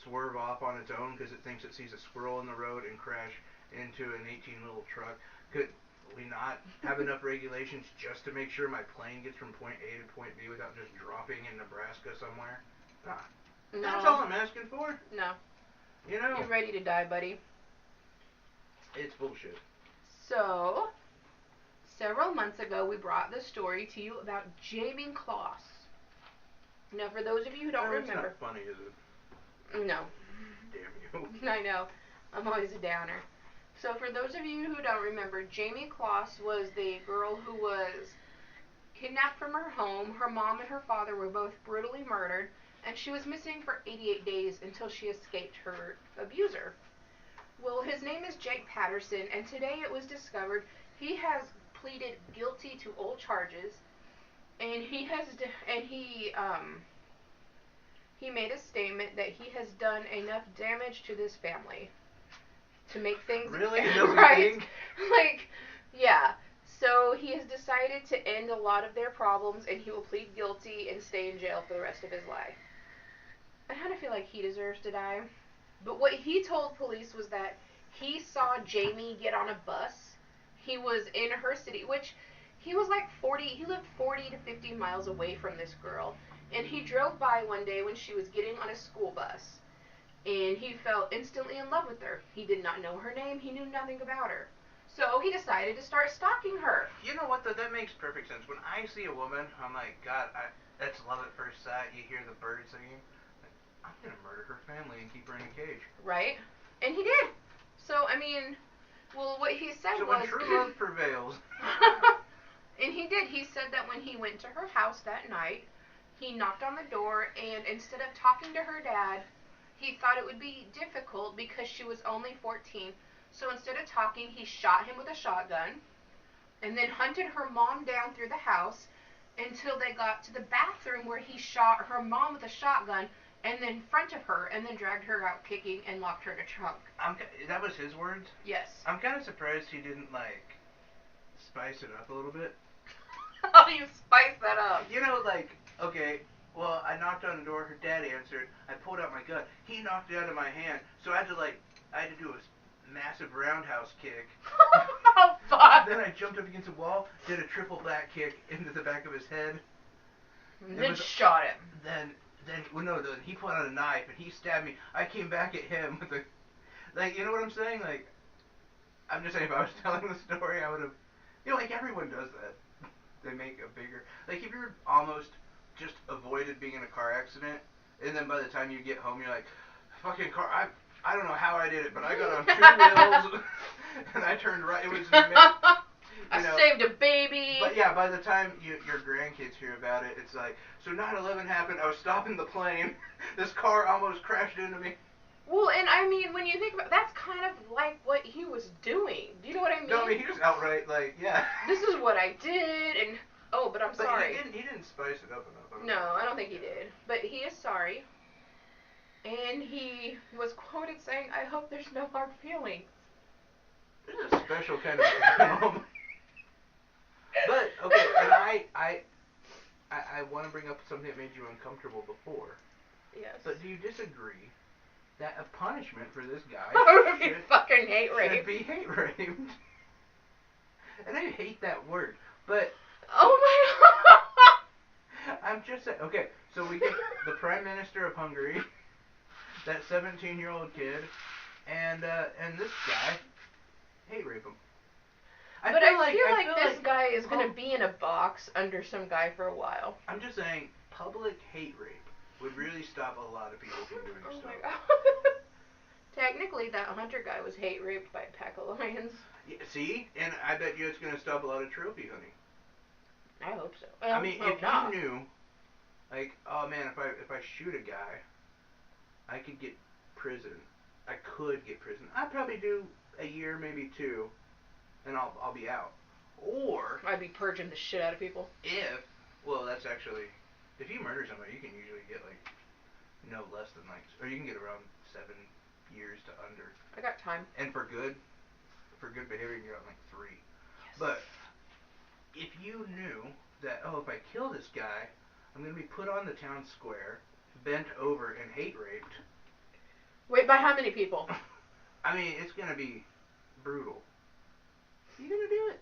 swerve off on its own because it thinks it sees a squirrel in the road and crash into an 18-wheel truck? Could we not have enough regulations just to make sure my plane gets from point A to point B without just dropping in Nebraska somewhere? Nah. No. That's all I'm asking for. No. You know? You're ready to die, buddy. It's bullshit. So, several months ago, we brought this story to you about Jamie Kloss. Now, for those of you who don't remember... It's not funny, is it? No. Damn you. I know. I'm always a downer. So, for those of you who don't remember, Jamie Kloss was the girl who was kidnapped from her home. Her mom and her father were both brutally murdered, and she was missing for 88 days until she escaped her abuser. Well, his name is Jake Patterson, and today it was discovered he has pleaded guilty to all charges, and he made a statement that he has done enough damage to this family to make things really right. Like, yeah. So he has decided to end a lot of their problems, and he will plead guilty and stay in jail for the rest of his life. I kind of feel like he deserves to die. But what he told police was that he saw Jamie get on a bus. He was in her city, which he was like he lived 40 to 50 miles away from this girl. And he drove by one day when she was getting on a school bus. And he fell instantly in love with her. He did not know her name. He knew nothing about her. So he decided to start stalking her. You know what, though? That makes perfect sense. When I see a woman, I'm like, God, that's love at first sight. You hear the birds singing. I'm going to murder her family and keep her in a cage. Right? And he did. So, I mean, well, what he said was... So when true love prevails... And he did. He said that when he went to her house that night, he knocked on the door, and instead of talking to her dad, he thought it would be difficult because she was only 14. So instead of talking, he shot him with a shotgun, and then hunted her mom down through the house until they got to the bathroom where he shot her mom with a shotgun, and then in front of her, and then dragged her out kicking and locked her in a trunk. That was his words? Yes. I'm kind of surprised he didn't, like, spice it up a little bit. How do you spice that up? You know, like, okay, well, I knocked on the door, her dad answered, I pulled out my gun, he knocked it out of my hand, so I had to do a massive roundhouse kick. Oh, fuck. Then I jumped up against a wall, did a triple back kick into the back of his head. And then shot him. Then he pulled out a knife and he stabbed me. I came back at him with a, like, you know what I'm saying? Like, I'm just saying, if I was telling the story, I would have, you know, like, everyone does that. They make a bigger, like, if you're almost just avoided being in a car accident, and then by the time you get home, you're like, fucking car, I don't know how I did it, but I got on 2 wheels, and I turned right, it was I saved a baby. But yeah, by the time your grandkids hear about it, it's like, so 9/11 happened, I was stopping the plane, this car almost crashed into me. Well, and I mean, when you think about, that's kind of like what he was doing. Do you know what I mean? No, I mean, he was outright like, yeah. This is what I did, and, but I'm sorry. He didn't spice it up enough. No, I don't think he did. But he is sorry. And he was quoted saying, I hope there's no hard feelings. This is a special kind of film. But, okay, and I want to bring up something that made you uncomfortable before. Yes. But do you disagree that a punishment for this guy should be fucking hate rape? Should be hate raped? And I hate that word, but... Oh my God! I'm just saying, okay, so we get the Prime Minister of Hungary, that 17-year-old kid, And this guy, hate rape him. I feel like this guy is going to be in a box under some guy for a while. I'm just saying, public hate rape would really stop a lot of people from doing stuff. Oh my god. Technically, that Hunter guy was hate raped by a pack of lions. Yeah, see? And I bet you it's going to stop a lot of trophy hunting. I hope so. I mean, if you knew, like, oh man, if I shoot a guy, I could get prison. I could get prison. I'd probably do a year, maybe 2, and I'll be out. Or I'd be purging the shit out of people. That's actually, if you murder somebody, you can usually get like no less than like, or you can get around 7 years to under. I got time. And for good behavior, you're out like 3. Yes. But if you knew that, if I kill this guy, I'm gonna be put on the town square, bent over, and hate raped. Wait, by how many people? I mean, it's gonna be brutal. You gonna do it?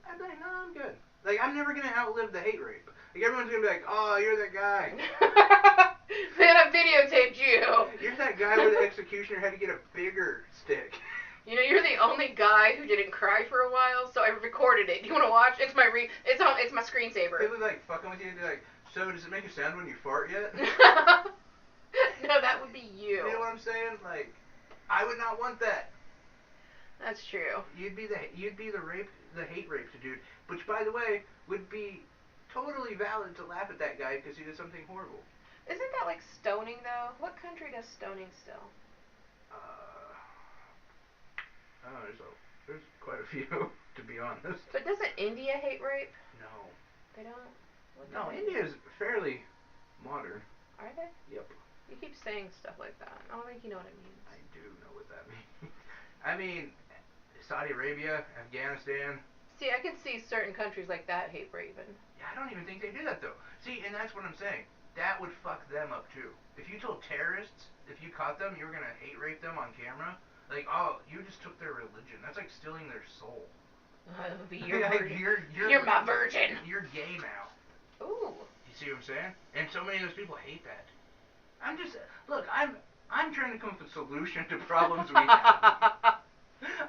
I'd be like, no, I'm good. Like, I'm never gonna outlive the hate rape. Like, everyone's gonna be like, oh, you're that guy. Man, I videotaped you. You're that guy where the executioner had to get a bigger stick. You know, you're the only guy who didn't cry for a while, so I recorded it. You want to watch? It's my it's my screensaver. They would like fucking with you. They're like, so does it make a sound when you fart yet? No, that would be you. You know what I'm saying? Like, I would not want that. That's true. You'd be the hate rape dude, which by the way would be totally valid to laugh at that guy because he did something horrible. Isn't that like stoning though? What country does stoning still? There's quite a few, to be honest. But doesn't India hate rape? No. They don't? No, India is fairly modern. Are they? Yep. You keep saying stuff like that. I don't think you know what it means. I do know what that means. I mean, Saudi Arabia, Afghanistan. See, I can see certain countries like that hate raping. Yeah, I don't even think they do that, though. See, and that's what I'm saying. That would fuck them up, too. If you told terrorists, if you caught them, you were going to hate rape them on camera, like, oh, you just took their religion. That's like stealing their soul. You're my virgin. You're gay now. Ooh. You see what I'm saying? And so many of those people hate that. I'm trying to come up with a solution to problems we have.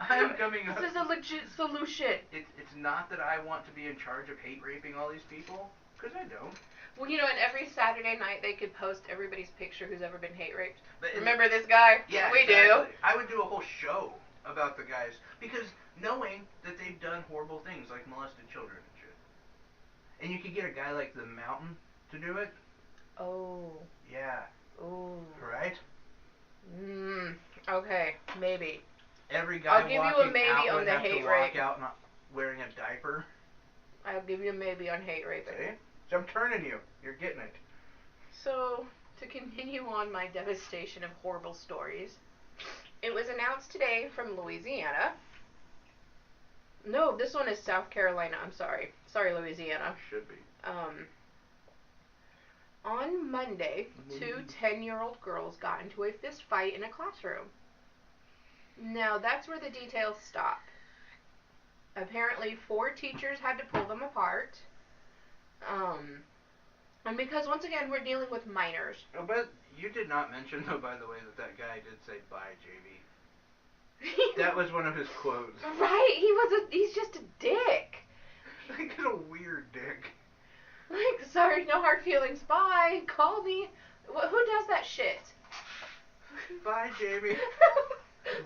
I'm coming up. This is a legit solution. It's not that I want to be in charge of hate raping all these people, because I don't. Well, you know, and every Saturday night they could post everybody's picture who's ever been hate raped. Remember this guy? Yeah, we exactly. do. I would do a whole show about the guys, because knowing that they've done horrible things like molested children and shit. And you could get a guy like the Mountain to do it. Oh. Yeah. Oh. Right? Okay, maybe. Every guy I'll give you a maybe on the hate rape. Walk out not wearing a diaper. I'll give you a maybe on hate raping. See? So I'm turning you. You're getting it. So, to continue on my devastation of horrible stories, it was announced today from Louisiana. No, this one is South Carolina. I'm sorry. Sorry, Louisiana. Should be. On Monday, 2 10-year-old girls got into a fist fight in a classroom. Now, that's where the details stop. Apparently, 4 teachers had to pull them apart. And because, once again, we're dealing with minors. Oh, but you did not mention, though, by the way, that guy did say, bye, JV. That was one of his quotes. Right? He's just a dick. Like, a weird dick. Like, sorry, no hard feelings, bye, call me. Who does that shit? Bye, Jamie.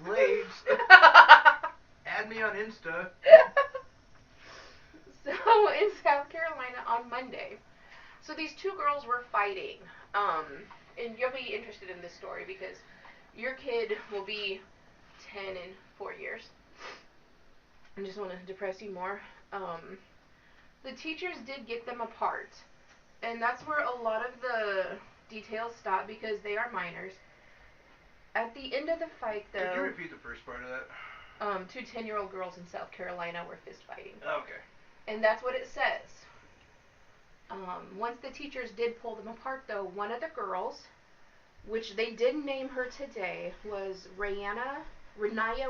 Blades. Add me on Insta. So, in South Carolina on Monday, so these 2 girls were fighting, and you'll be interested in this story because your kid will be 10 in 4 years. I just want to depress you more. The teachers did get them apart, and that's where a lot of the details stop because they are minors. At the end of the fight, though... Could you repeat the first part of that? 2 10-year-old girls in South Carolina were fist fighting. Okay. And that's what it says. Once the teachers did pull them apart, though, one of the girls, which they did name her today, was Renaya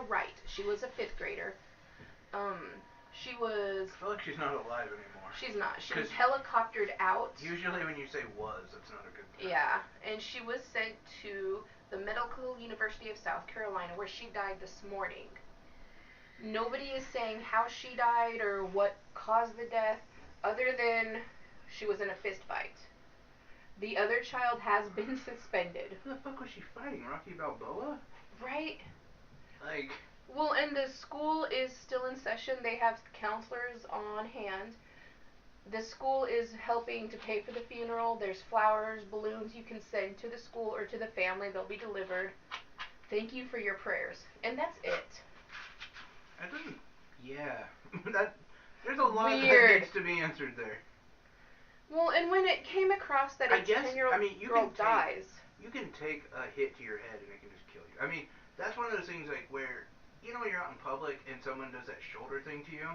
Wright. She was a 5th grader. She was... I feel like she's not alive anymore. She's not. She was helicoptered out. Usually when you say was, that's not a good thing. Yeah. And she was sent to the Medical University of South Carolina, where she died this morning. Nobody is saying how she died or what caused the death, other than she was in a fist fight. The other child has been suspended. Who the fuck was she fighting? Rocky Balboa? Right. Like... Well, and the school is still in session. They have counselors on hand. The school is helping to pay for the funeral. There's flowers, balloons you can send to the school or to the family. They'll be delivered. Thank you for your prayers. And that's it. That doesn't... Yeah. There's a lot that needs to be answered there. Well, and when it came across that a 10-year-old girl dies... You can take a hit to your head and it can just kill you. I mean, that's one of those things like where, you know when you're out in public and someone does that shoulder thing to you?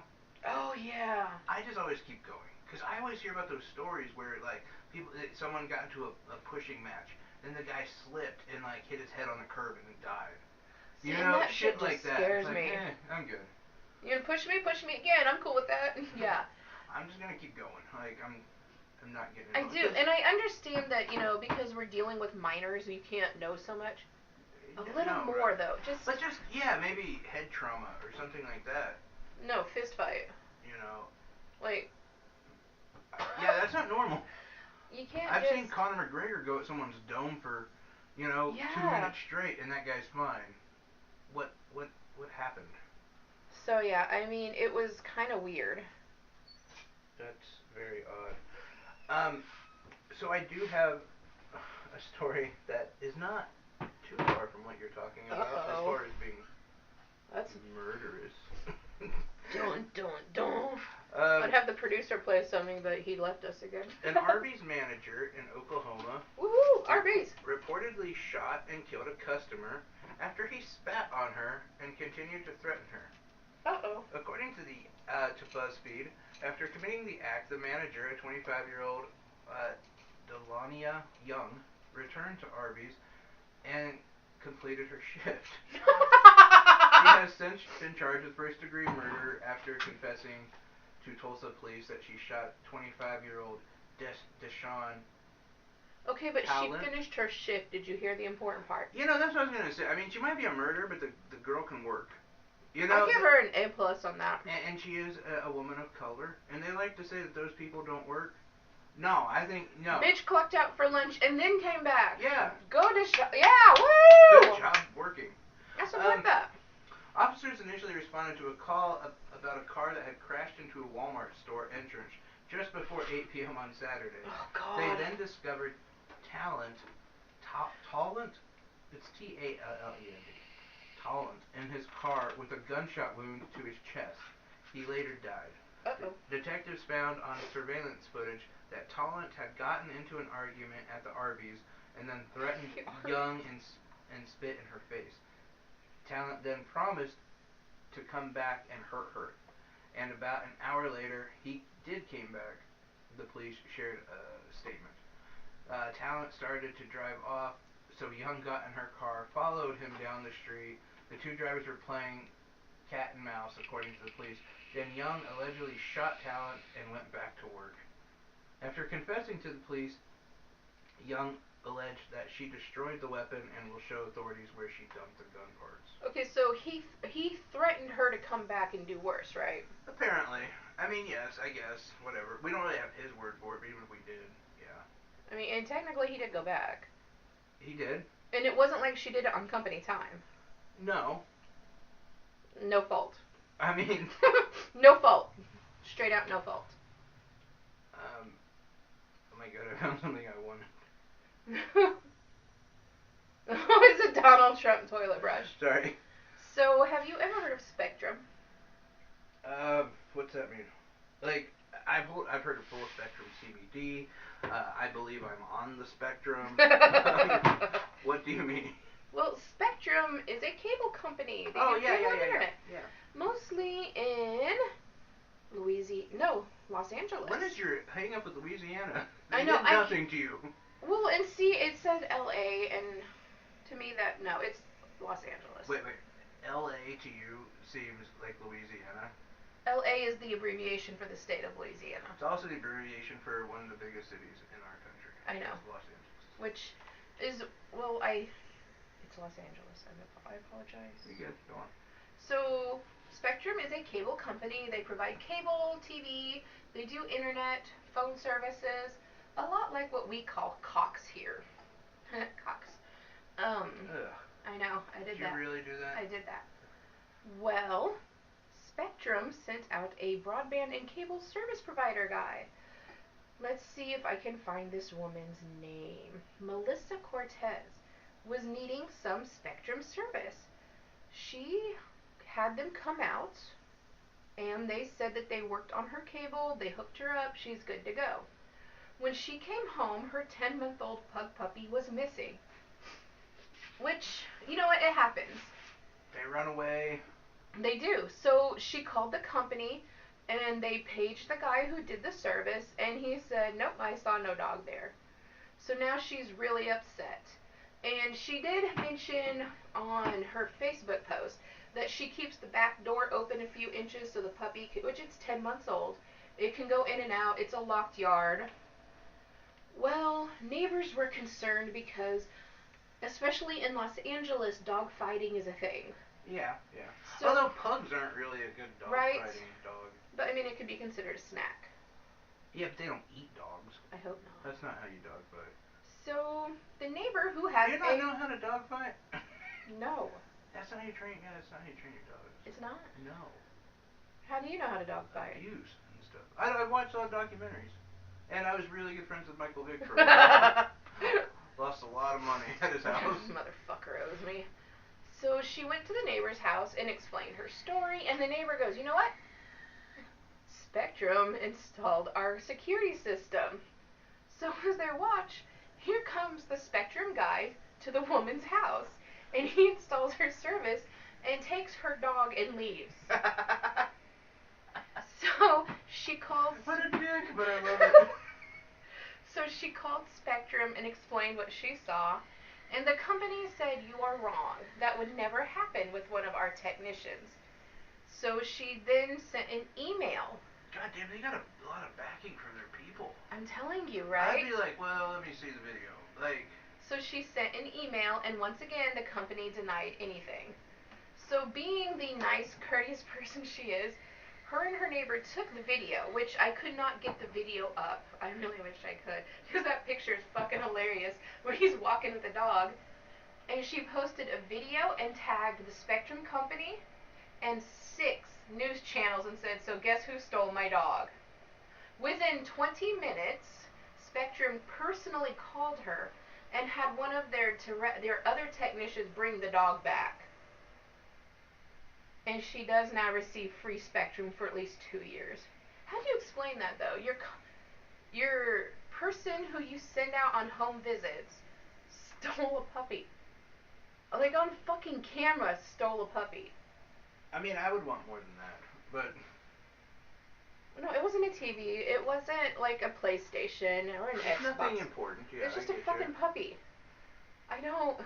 Oh, yeah. I just always keep going. Because I always hear about those stories where, like, someone got into a pushing match, then the guy slipped and, like, hit his head on the curb and then died. See, you know, that shit like that. Scares like, me. I'm good. You're gonna push me again. I'm cool with that. Yeah. I'm just gonna keep going. Like, I'm not getting I do, and I understand that, you know, because we're dealing with minors, you can't know so much. A little more, though. But just, yeah, maybe head trauma or something like that. No, fist fight. You know. Like. Yeah, that's not normal. You can't I've seen Conor McGregor go at someone's dome for, 2 minutes straight, and that guy's fine. What happened? So, yeah, I mean, it was kind of weird. That's very odd. So I do have a story that is not too far from what you're talking about as far as being murderous. Don't. I'd have the producer play something, but he left us again. An Arby's manager in Oklahoma Arby's reportedly shot and killed a customer after he spat on her and continued to threaten her. According to to BuzzFeed, after committing the act, the manager, a 25-year-old Delania Young, returned to Arby's and completed her shift. She has since been charged with first-degree murder after confessing to Tulsa police that she shot 25-year-old Deshawn. Okay, but Talent. She finished her shift. Did you hear the important part? You know, that's what I was going to say. I mean, she might be a murderer, but the girl can work. You I know, give her an A+ on that. And she is a woman of color, and they like to say that those people don't work. No, I think, no. Bitch clocked out for lunch and then came back. Yeah. Go to yeah, woo! Good job working. I support that. Officers initially responded to a call about a car that had crashed into a Walmart store entrance just before 8 p.m. on Saturday. Oh, God. They then discovered Talent, it's T-A-L-L-E-N-D, Talent, in his car with a gunshot wound to his chest. He later died. Detectives found on surveillance footage that Talent had gotten into an argument at the Arby's and then threatened Young and spit in her face. Talent then promised to come back and hurt her. And about an hour later, he came back. The police shared a statement. Talent started to drive off, so Young got in her car, followed him down the street. The two drivers were playing cat and mouse, according to the police. Then Young allegedly shot Talent and went back to work. After confessing to the police, Young alleged that she destroyed the weapon and will show authorities where she dumped the gun parts. Okay, so he threatened her to come back and do worse, right? Apparently. I mean, yes, I guess. Whatever. We don't really have his word for it, but even if we did, yeah. I mean, and technically he did go back. He did? And it wasn't like she did it on company time. No. No fault. I mean... No fault. Straight out no fault. Oh my god, I found something I wanted. Oh, it's a Donald Trump toilet brush. Sorry. So, have you ever heard of Spectrum? What's that mean? Like, I've heard of full spectrum CBD. I believe I'm on the spectrum. What do you mean? Well, Spectrum is a cable company. They do cable on the internet. Yeah. Mostly in Los Angeles. When is your hang up with Louisiana? I know. Did nothing to you. Well, and see, it says L.A., and to me it's Los Angeles. Wait. L.A. to you seems like Louisiana. L.A. is the abbreviation for the state of Louisiana. It's also the abbreviation for one of the biggest cities in our country. I know. Los Angeles. Which is, well, I It's Los Angeles. I apologize. You good? Go on. So, Spectrum is a cable company. They provide cable, TV, they do internet, phone services, a lot like what we call Cox here. Cox. Ugh. I know, I did that. Did you really do that? I did that. Well, Spectrum sent out a broadband and cable service provider guide. Let's see if I can find this woman's name. Melissa Cortez was needing some Spectrum service. She had them come out, and they said that they worked on her cable, they hooked her up, she's good to go. When she came home, her 10-month-old pug puppy was missing. Which, you know what, it happens. They run away. They do. So she called the company, and they paged the guy who did the service, and he said, nope, I saw no dog there. So now she's really upset. And she did mention on her Facebook post that she keeps the back door open a few inches so the puppy, which it's 10 months old, it can go in and out. It's a locked yard. Well, neighbors were concerned because, especially in Los Angeles, dog fighting is a thing. Yeah, yeah. So, although pugs aren't really a good dog fighting dog. But I mean, it could be considered a snack. Yeah, but they don't eat dogs. I hope not. That's not how you dog fight. So the neighbor who has Do you not know how to dog fight? No. That's not how you train. Yeah, that's not how you train your dogs. It's not. No. How do you know how to dog fight? Abuse and stuff. I watched a lot of documentaries, and I was really good friends with Michael Vick for a while. Lost a lot of money at his house. Motherfucker owes me. So she went to the neighbor's house and explained her story, and the neighbor goes, you know what? Spectrum installed our security system. So as they watch, here comes the Spectrum guy to the woman's house, and he installs her service and takes her dog and leaves. So she called... What a dick, but I love it. So she called Spectrum and explained what she saw, and the company said, you are wrong. That would never happen with one of our technicians. So she then sent an email. God damn, they got a lot of backing from their people. I'm telling you, right? I'd be like, well, let me see the video. Like. So she sent an email, and once again, the company denied anything. So being the nice, courteous person she is, her and her neighbor took the video, which I could not get the video up. I really wish I could, because that picture is fucking hilarious, where he's walking with a dog. And she posted a video and tagged the Spectrum company and 6 news channels and said, so guess who stole my dog? Within 20 minutes, Spectrum personally called her and had one of their other technicians bring the dog back. And she does now receive free Spectrum for at least 2 years. How do you explain that, though? Your person who you send out on home visits stole a puppy. Like, on fucking camera, stole a puppy. I mean, I would want more than that, but... No, it wasn't a TV. It wasn't, like, a PlayStation or an Xbox. Nothing important, yeah. It's just a fucking puppy. I don't...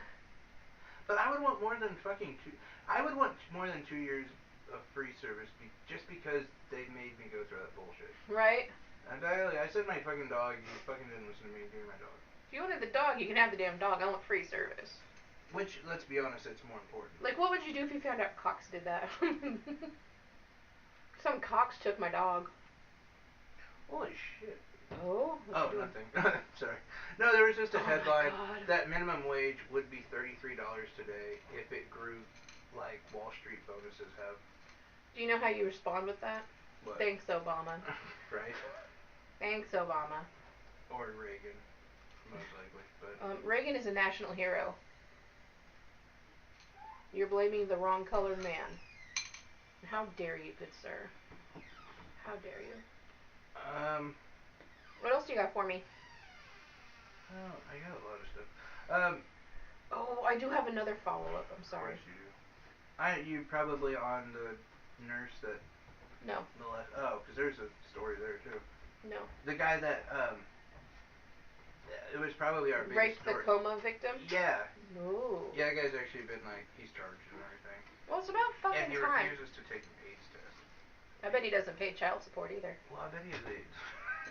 But I would want more than fucking 2... I would want more than 2 years of free service just because they made me go through that bullshit. Right? And I said my fucking dog, you fucking didn't listen to me, give me my dog. If you wanted the dog, you can have the damn dog. I want free service. Which, let's be honest, it's more important. Like, what would you do if you found out Cox did that? Some Cox took my dog. Holy shit. Oh? Oh, nothing. Sorry. No, there was just a headline that minimum wage would be $33 today if it grew like Wall Street bonuses have. Do you know how you respond with that? What? Thanks, Obama. Right? Thanks, Obama. Or Reagan, most likely. But Reagan is a national hero. You're blaming the wrong colored man. How dare you, good sir? How dare you? What else do you got for me? Oh, I got a lot of stuff. Oh, I do have another follow-up. I'm sorry. Of course you do. You probably on the nurse that... No. Oh, because there's a story there, too. No. The guy that, it was probably our biggest story. Raped the coma victim? Yeah. Ooh. Yeah, that guy's actually been, like, he's charged and everything. Well, it's about fucking time. And he refuses to take an AIDS test. I bet he doesn't pay child support either. Well, I bet he has AIDS.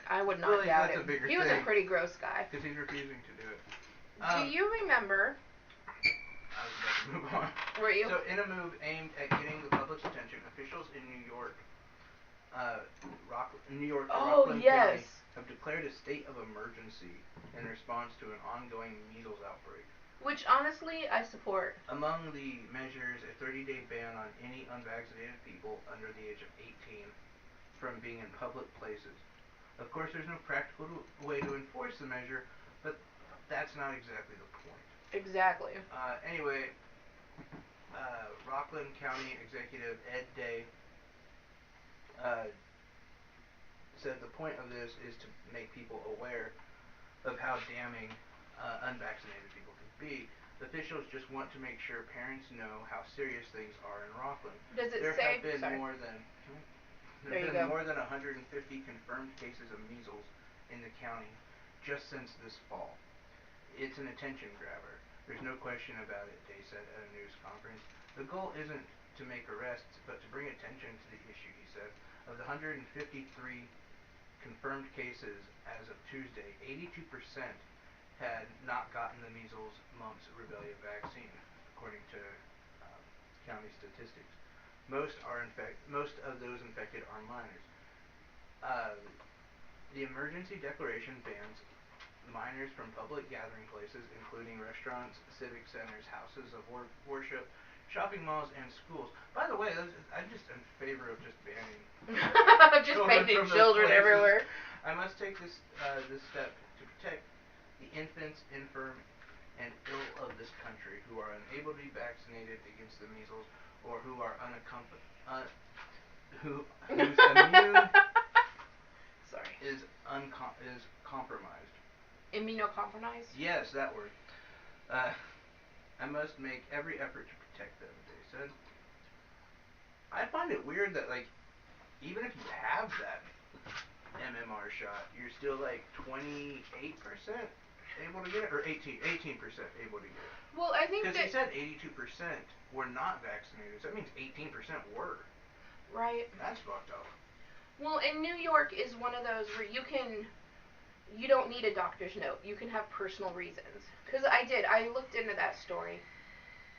I would not doubt it. He was a pretty gross guy. Because he's refusing to do it. Do you remember I was about to move on. Were you? So, in a move aimed at getting the public's attention, officials in New York, Rockland yes. County have declared a state of emergency in response to an ongoing measles outbreak. Which, honestly, I support. Among the measures, a 30-day ban on any unvaccinated people under the age of 18 from being in public places. Of course, there's no practical way to enforce the measure, but that's not exactly the point. Exactly. Anyway, Rockland County Executive Ed Day said the point of this is to make people aware of how damning unvaccinated people can be. Officials just want to make sure parents know how serious things are in Rockland. Does it there say? Have been Sorry. more than more than 150 confirmed cases of measles in the county just since this fall. It's an attention grabber. There's no question about it, Day said at a news conference. The goal isn't to make arrests, but to bring attention to the issue, he said. Of the 153 confirmed cases as of Tuesday, 82% had not gotten the measles, mumps, rubella vaccine, according to county statistics. Most of those infected are minors. The emergency declaration bans minors from public gathering places, including restaurants, civic centers, houses of worship, shopping malls, and schools. By the way, I'm just in favor of just banning just banning children everywhere. I must take this step to protect the infants, infirm, and ill of this country who are unable to be vaccinated against the measles or who are whose immune is compromised. Immunocompromised? Yes, that word. I must make every effort to protect them, they said. I find it weird that, like, even if you have that MMR shot, you're still, like, 28% able to get it, or 18% able to get it. Well, I think because he said 82% were not vaccinated, so that means 18% were. Right. That's fucked up. Well, and New York is one of those where you don't need a doctor's note. You can have personal reasons. Because I looked into that story.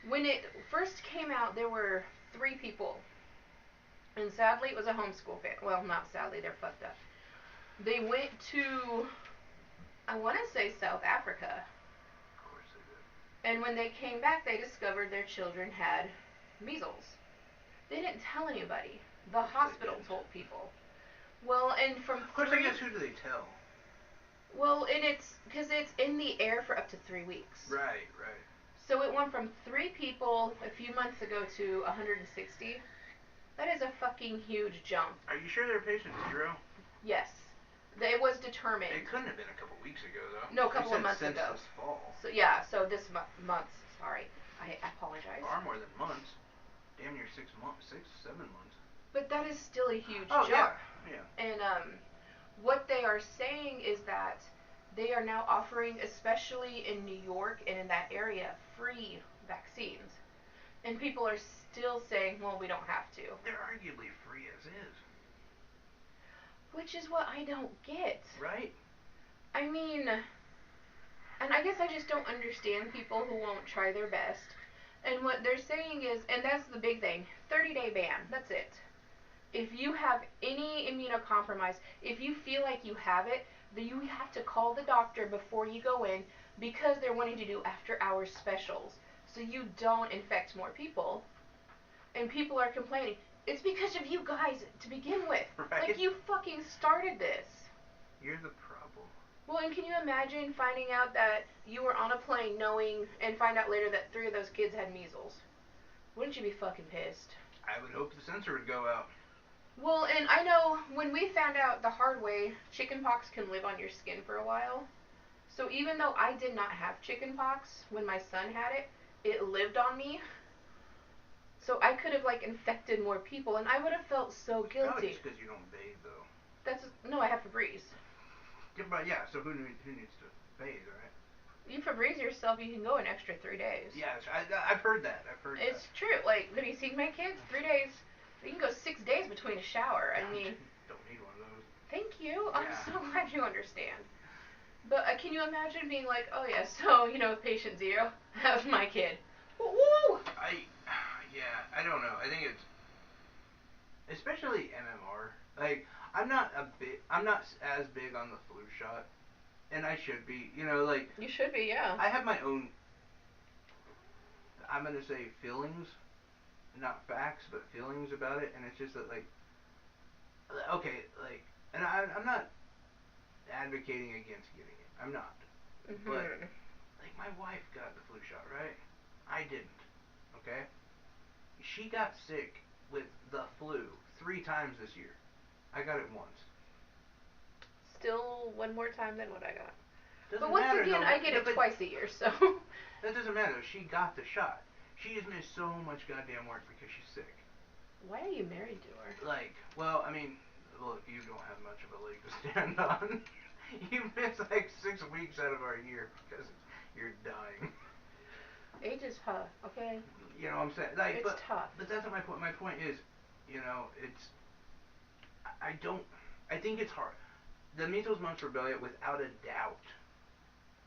When it first came out, there were 3 people. And sadly, it was a homeschool family. Well, not sadly, they're fucked up. They went to, I want to say, South Africa. Of course they did. And when they came back, they discovered their children had measles. They didn't tell anybody. The hospital told people. Well, and from of course, I guess who do they tell? Well, and it's because it's in the air for up to 3 weeks. Right. So it went from 3 people a few months ago to 160. That is a fucking huge jump. Are you sure they're patient 0? Yes. It was determined. It couldn't have been a couple weeks ago, though. No, a couple of months since ago. This fall. So yeah, so this month. Sorry, I apologize. Far more than months. Damn near 6 months, 7 months. But that is still a huge jump. Yeah. And what they are saying is that they are now offering, especially in New York and in that area, free vaccines. And people are still saying, well, we don't have to. They're arguably free as is. Which is what I don't get. Right? I mean, and I guess I just don't understand people who won't try their best. And what they're saying is, and that's the big thing, 30-day ban, that's it. If you have any immunocompromise, if you feel like you have it, then you have to call the doctor before you go in because they're wanting to do after-hours specials so you don't infect more people. And people are complaining. It's because of you guys to begin with. Right. Like, you fucking started this. You're the problem. Well, and can you imagine finding out that you were on a plane and find out later that 3 of those kids had measles? Wouldn't you be fucking pissed? I would hope the sensor would go out. Well, and I know when we found out the hard way, chickenpox can live on your skin for a while. So even though I did not have chickenpox when my son had it, it lived on me. So I could have, like, infected more people, and I would have felt so guilty. Probably just because you don't bathe, though. No, I have Febreze. Yeah, but yeah, so who needs to bathe, right? You Febreze yourself, you can go an extra 3 days. Yeah, I've heard that. It's true. Like, have you seen my kids? 3 days. You can go 6 days between a shower. I mean, don't need one of those. Thank you. I'm so glad you understand. But can you imagine being like, oh yeah, so, patient 0, that was my kid. Woo! I don't know. I think it's especially MMR. Like, I'm not as big on the flu shot, and I should be. You know, like you should be, yeah. I have my own. I'm gonna say feelings, not facts, but feelings about it, and it's just that like, okay, like, and I'm not advocating against getting it. I'm not. Mm-hmm. But like my wife got the flu shot, right? I didn't. Okay? She got sick with the flu 3 times this year. I got it once. Still one more time than what I got. Doesn't but once matter, again, no, I get it twice a year, so. That doesn't matter. She got the shot. She has missed so much goddamn work because she's sick. Why are you married to her? Like, well, I mean, look, you don't have much of a leg to stand on. You miss like 6 weeks out of our year because you're dying. Age is tough, okay? You know what I'm saying? Like, it's tough. But that's not my point. My point is, you know, it's. I think it's hard. The measles, mumps, rubella, without a doubt,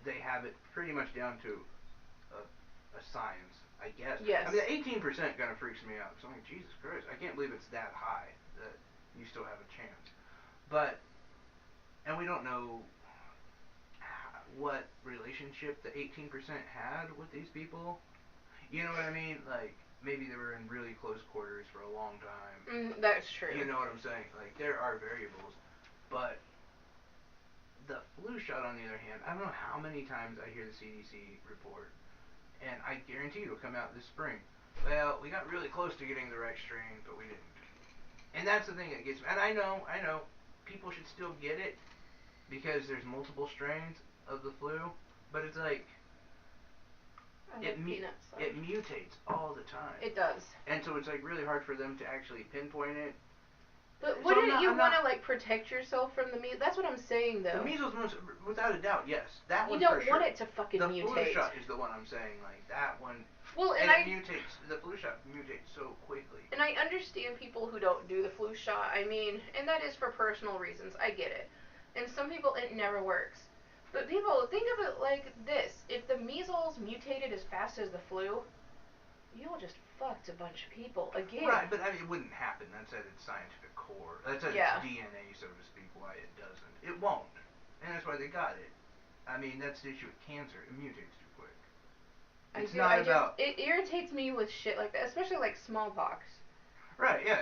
they have it pretty much down to a science, I guess. Yes. I mean, the 18% kind of freaks me out. So I'm like, Jesus Christ, I can't believe it's that high that you still have a chance. But, and we don't know what relationship the 18% had with these people. You know what I mean? Like, maybe they were in really close quarters for a long time. That's true. You know what I'm saying? Like, there are variables. But the flu shot, on the other hand, I don't know how many times I hear the CDC report, and I guarantee it'll come out this spring. Well, we got really close to getting the right strain, but we didn't. And that's the thing that gets me. And I know, people should still get it because there's multiple strains of the flu, but it's like, it mutates all the time. It does. And so it's like really hard for them to actually pinpoint it. But wouldn't you want to like protect yourself from the measles? That's what I'm saying, though. The measles, without a doubt, yes. That one. You don't for sure. want it to fucking mutate. The flu shot is the one I'm saying, like that one. Well, and it mutates. The flu shot mutates so quickly. And I understand people who don't do the flu shot. I mean, and that is for personal reasons. I get it. And some people, it never works. But people, think of it like this. If the measles mutated as fast as the flu, you'll just fucked a bunch of people again. Right, but I mean, it wouldn't happen. That's at its scientific core. That's at its DNA, so to speak, why it doesn't. It won't. And that's why they got it. I mean, that's the issue with cancer. It mutates too quick. It irritates me with shit like that, especially like smallpox. Right, yeah.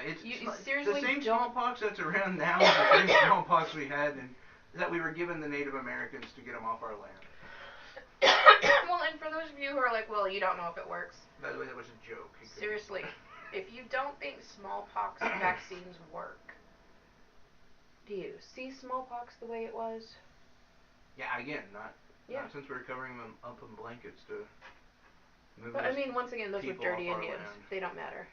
Seriously, the same smallpox that's around now is the same smallpox we had and that we were given the Native Americans to get them off our land. Well, and for those of you who are like, well, you don't know if it works. By the way, that was a joke. Seriously, if you don't think smallpox vaccines work, do you see smallpox the way it was? Yeah, again, not since we're covering them up in blankets to move. But I mean, once again, those were dirty Indians. They don't matter.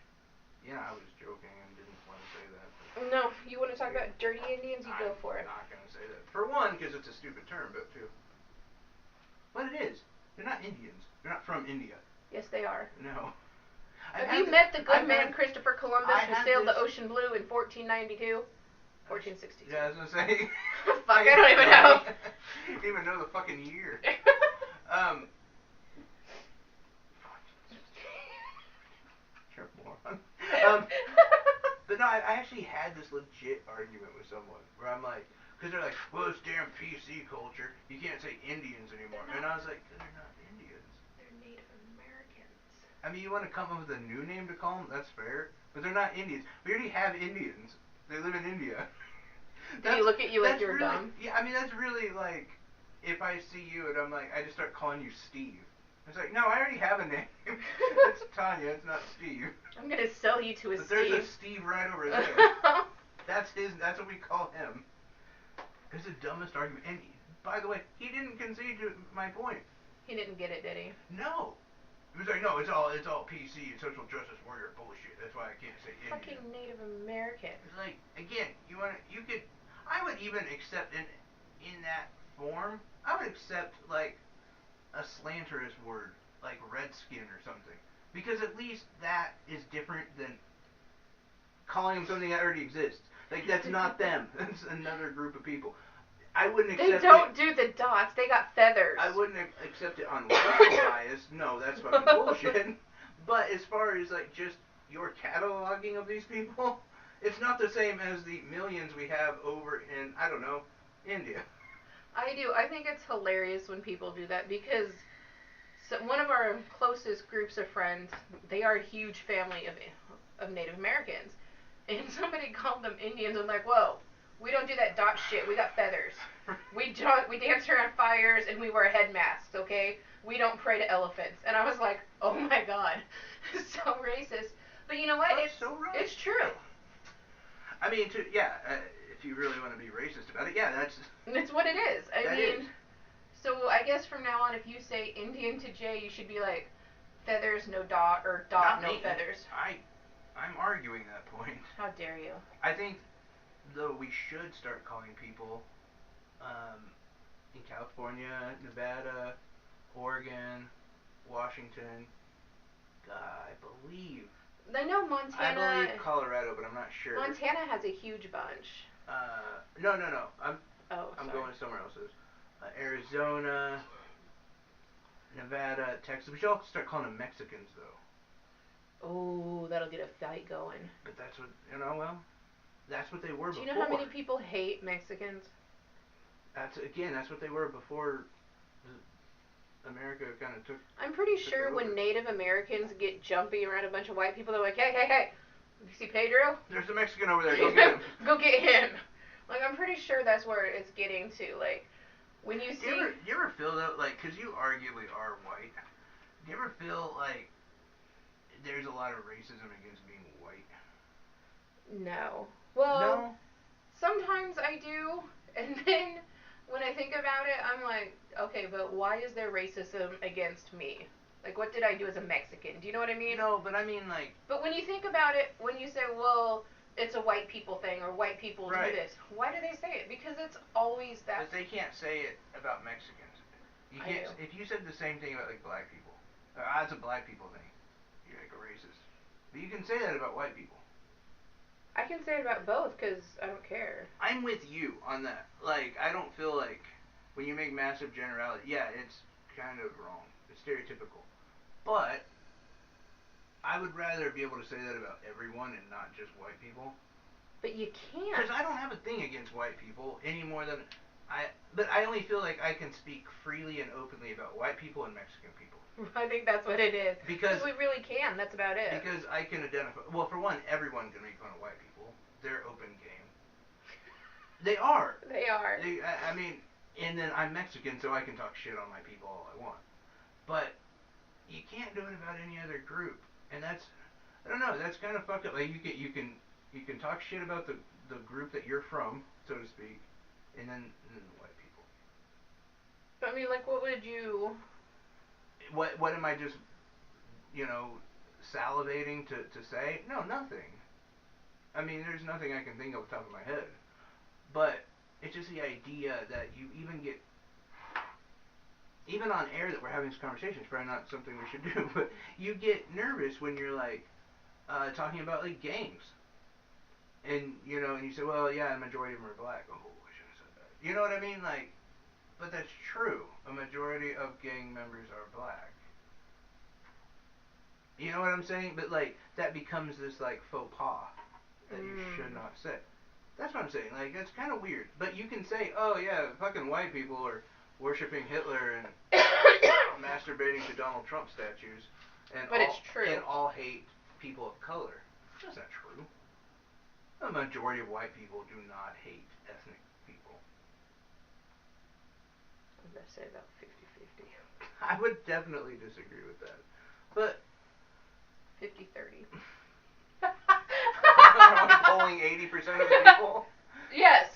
Yeah, I was joking and didn't want to say that. No, you want to talk about dirty Indians? You go for it. I'm not going to say that. For one, because it's a stupid term, but two. But it is. They're not Indians. They're not from India. Yes, they are. No. Have you met the good man Christopher Columbus who sailed the ocean blue in 1492? 1462. Yeah, I was going to say. Fuck, I don't even know. You don't even know the fucking year. You're a moron. But no, I actually had this legit argument with someone where I'm like, because they're like, well, it's damn PC culture. You can't say Indians anymore. And I was like, they're not Indians. They're Native Americans. I mean, you want to come up with a new name to call them? That's fair. But they're not Indians. We already have Indians. They live in India. Do you look at you like you're really, dumb? Yeah, I mean, that's really like, if I see you and I'm like, I just start calling you Steve. It's like, no, I already have a name. It's Tanya, it's not Steve. I'm going to sell you to a but Steve. There's a Steve right over there. That's what we call him. It's the dumbest argument. And by the way, he didn't concede to my point. He didn't get it, did he? No. He was like, no, it's all PC and social justice warrior bullshit. That's why I can't say Indian. Fucking Native American. It's like, again, I would even accept in that form, I would accept like a slanderous word, like redskin or something. Because at least that is different than calling them something that already exists. Like, that's not them. That's another group of people. I wouldn't accept They don't do the dots. They got feathers. I wouldn't accept accept it on racial bias, no, that's fucking bullshit. But as far as like just your cataloging of these people, it's not the same as the millions we have over in, I don't know, India. I do. I think it's hilarious when people do that because one of our closest groups of friends, they are a huge family of Native Americans. And somebody called them Indians. I'm like, whoa, we don't do that dot shit. We got feathers. We dance around fires and we wear head masks, okay? We don't pray to elephants. And I was like, oh my god, so racist. But you know what? That's so right. It's true. I mean, if you really want to be racist about it, It's what it is. I mean, so I guess from now on, if you say Indian to Jay, you should be like, feathers, no dot, or dot, no feathers. I'm arguing that point. How dare you? I think, though, we should start calling people in California, Nevada, Oregon, Washington, I believe. I know Montana. I believe Colorado, but I'm not sure. Montana has a huge bunch. No. I'm going somewhere else. Arizona, Nevada, Texas. We should all start calling them Mexicans, though. Oh, that'll get a fight going. But that's what, that's what they were before. Do you know how many people hate Mexicans? That's what they were before America kind of took. I'm pretty sure when Native Americans get jumpy around a bunch of white people, they're like, hey, you see Pedro? There's a Mexican over there, go get him. Go get him. Like, I'm pretty sure that's where it's getting to. Like, when you see... Do you ever feel that, like, because you arguably are white, do you ever feel like there's a lot of racism against being white? No. Well, no? Sometimes I do, and then when I think about it, I'm like, okay, but why is there racism against me? Like, what did I do as a Mexican? Do you know what I mean? No, but I mean, like... But when you think about it, when you say, well, it's a white people thing, or white people do this, why do they say it? Because it's always that... But they can't say it about Mexicans. You can't... If you said the same thing about, like, black people, or it's a black people thing, you're, like, a racist. But you can say that about white people. I can say it about both, because I don't care. I'm with you on that. Like, I don't feel like when you make massive generality, it's kind of wrong. It's stereotypical. But I would rather be able to say that about everyone and not just white people. But you can't. Because I don't have a thing against white people any more than but I only feel like I can speak freely and openly about white people and Mexican people. I think that's what it is. Because we really can. That's about it. Because I can identify. Well, for one, everyone can make fun of white people. They're open game. They are. They are. I mean, and then I'm Mexican, so I can talk shit on my people all I want. But you can't do it about any other group, and that's, I don't know, that's kind of fucked up. Like you can talk shit about the group that you're from, so to speak, and then white people. I mean, like, what would you? What am I just, salivating to say? No, nothing. I mean, there's nothing I can think of off the top of my head. But it's just the idea that you even on air that we're having this conversation, it's probably not something we should do, but you get nervous when you're, like, talking about, like, gangs. And, and you say, well, yeah, a majority of them are black. Oh, I shouldn't have said that. You know what I mean? Like, but that's true. A majority of gang members are black. You know what I'm saying? But, like, that becomes this, like, faux pas that you should not say. That's what I'm saying. Like, that's kind of weird. But you can say, oh, yeah, fucking white people are worshipping Hitler and masturbating to Donald Trump statues. It's true. And all hate people of color. That's not true. A majority of white people do not hate ethnic people. I'm going to say about 50-50. I would definitely disagree with that. But 50-30. Polling 80% of the people? Yes.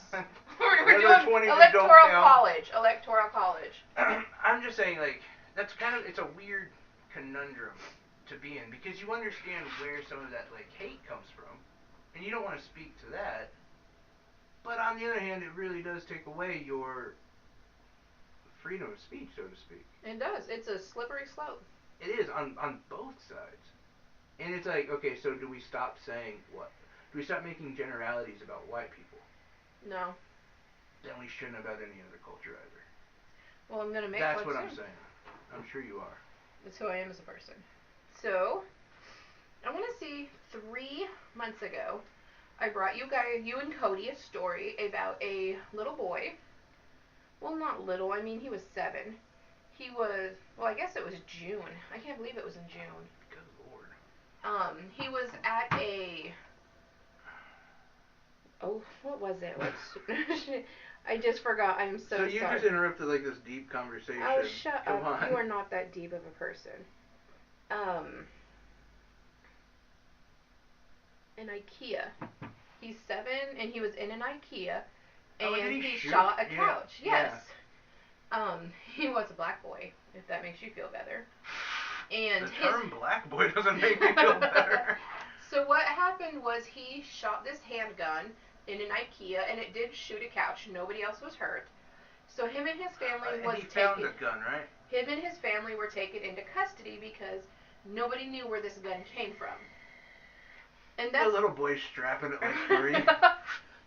We're doing electoral college. I'm just saying, like, that's it's a weird conundrum to be in, because you understand where some of that, like, hate comes from, and you don't want to speak to that, but on the other hand, it really does take away your freedom of speech, so to speak. It does. It's a slippery slope. It is, on both sides. And it's like, okay, so do we stop saying what? Do we stop making generalities about white people? No. Then we shouldn't about any other culture either. Well, I'm going to make That's what I'm saying. I'm sure you are. That's who I am as a person. So, I want to see 3 months ago, I brought you and Cody a story about a little boy. Well, not little. I mean, he was 7. He was, well, I guess it was June. I can't believe it was in June. Good Lord. He was at a, oh, what was it? I just forgot. I'm so sorry. So you just interrupted like this deep conversation. Oh, shut Come up. on. You are not that deep of a person. An IKEA. He's 7 and he was in an IKEA and he shot a couch. Yeah. Yes. He was a black boy, if that makes you feel better. And the term black boy doesn't make me feel better. So what happened was he shot this handgun in an IKEA and it did shoot a couch. Nobody else was hurt. So him and his family found a gun, right? Him and his family were taken into custody because nobody knew where this gun came from. And that's the little boy strapping it like 3.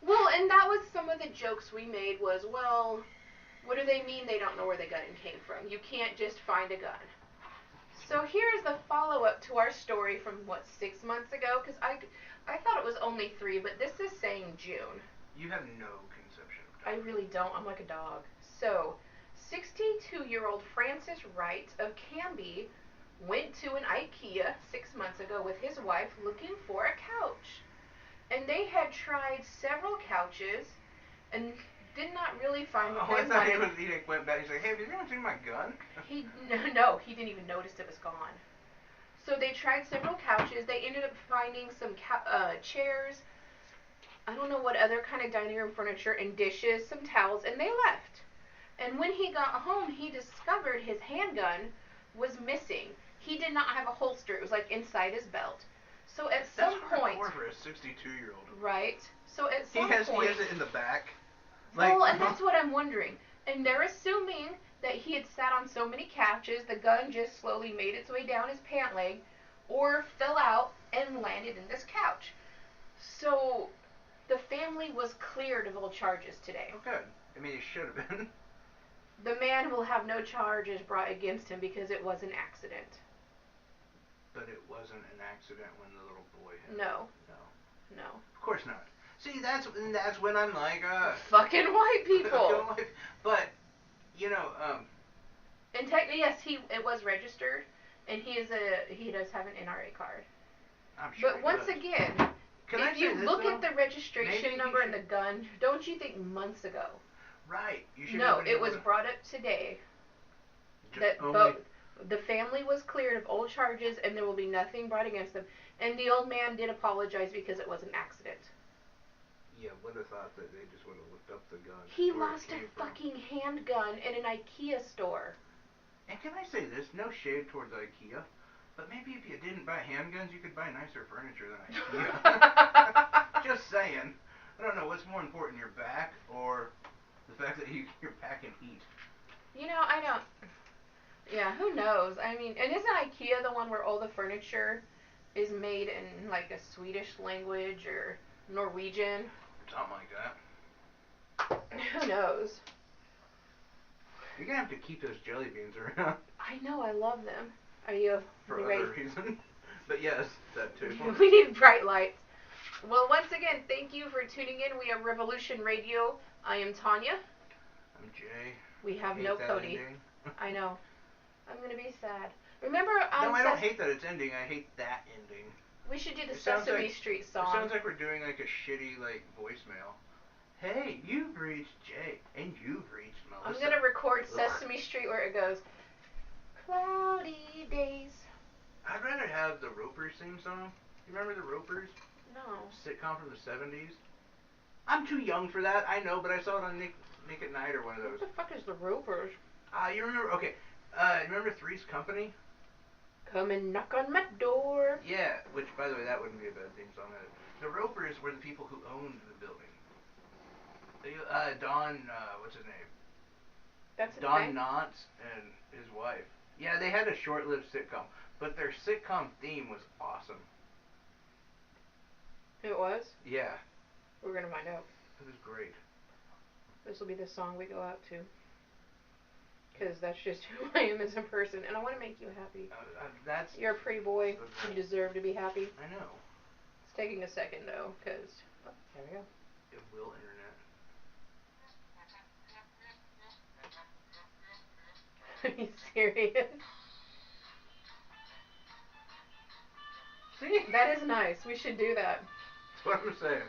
Well, and that was some of the jokes we made was, well, what do they mean they don't know where the gun came from? You can't just find a gun. So here's the follow-up to our story from, 6 months ago? Because I thought it was only 3, but this is saying June. You have no conception of time. I really don't. I'm like a dog. So, 62-year-old Francis Wright of Canby went to an IKEA 6 months ago with his wife looking for a couch. And they had tried several couches and did not really find what they wanted. He went back. He's like, hey, have you ever seen my gun? No, he didn't even notice it was gone. So they tried several couches. They ended up finding some chairs. I don't know what other kind of dining room furniture and dishes, some towels, and they left. And when he got home, he discovered his handgun was missing. He did not have a holster. It was like inside his belt. So at some point, that's for a 62-year-old. Right. So at some point, he has it in the back. Well, and that's what I'm wondering. And they're assuming that he had sat on so many couches, the gun just slowly made its way down his pant leg, or fell out and landed in this couch. So the family was cleared of all charges today. Oh, good. I mean, it should have been. The man will have no charges brought against him because it was an accident. But it wasn't an accident when the little boy hit No. No. Of course not. See, that's when I'm like, fucking white people. But, you know, And technically, yes, it was registered, and he does have an NRA card. I'm sure. But once again, if you look at the registration number and the gun, don't you think months ago? Right. You should. No, it was brought up today. The family was cleared of all charges, and there will be nothing brought against them. And the old man did apologize because it was an accident. Yeah, would have thought that they just would have looked up the gun. He lost a fucking handgun in an IKEA store. And can I say this? No shade towards IKEA, but maybe if you didn't buy handguns, you could buy nicer furniture than IKEA. Just saying. I don't know what's more important, your back or the fact that your back can heat. You know, I don't. Yeah, who knows? I mean, and isn't IKEA the one where all the furniture is made in like a Swedish language or Norwegian? Something like that. Who knows? You're gonna have to keep those jelly beans around. I know, I love them. Are you for other reason? But yes, that too. We need bright lights. Well, once again, thank you for tuning in. We are Revolution Radio. I am Tanya. I'm Jay. We have no Cody. I know. I'm gonna be sad. Remember? No, I don't hate that it's ending. I hate that ending. We should do the Sesame Street song. It sounds like we're doing like a shitty like voicemail. Hey, you've reached Jay, and you've reached Melissa. I'm gonna record Sesame Street where it goes, cloudy days. I'd rather have the Ropers theme song. You remember the Ropers? No. Sitcom from the 70s. I'm too young for that, I know, but I saw it on Nick at Night or one of those. What the fuck is the Ropers? You remember? Okay. Remember Three's Company? Come and knock on my door. Yeah, which, by the way, that wouldn't be a bad theme song. The Ropers were the people who owned the building. Don, what's his name? That's his Don name? Knotts and his wife. Yeah, they had a short-lived sitcom, but their sitcom theme was awesome. It was? Yeah. We're gonna find out. It was great. This will be the song we go out to. because that's just who I am as a person, and I want to make you happy. That's. You're a pretty boy. You deserve to be happy. I know. It's taking a second though, because there we go. It will internet. Are you serious? See? That is nice. We should do that. That's what I'm saying.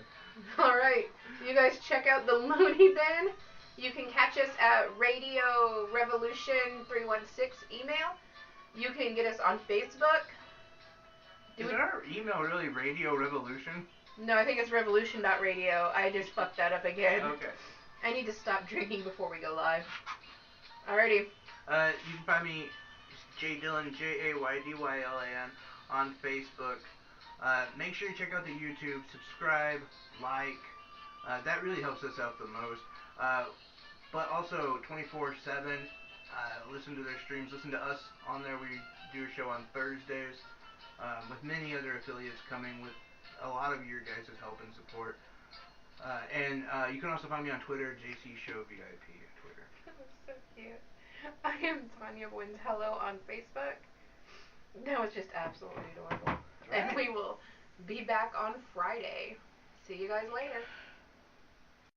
Alright. You guys check out the Looney Bin. You can catch us at Radio Revolution 316 email. You can get us on Facebook. Is our email really Radio Revolution? No, I think it's revolution.radio. I just fucked that up again. Okay. I need to stop drinking before we go live. Alrighty. You can find me, Jaydyllan, JAYDYLAN, on Facebook. Make sure you check out the YouTube, subscribe, like. That really helps us out the most. But also 24/7. Listen to their streams. Listen to us on there. We do a show on Thursdays with many other affiliates coming with a lot of your guys' help and support. And you can also find me on Twitter, JCShowVIP on Twitter. That's so cute. I am Tanya Wins Hello on Facebook. That was just absolutely adorable. Right. And we will be back on Friday. See you guys later.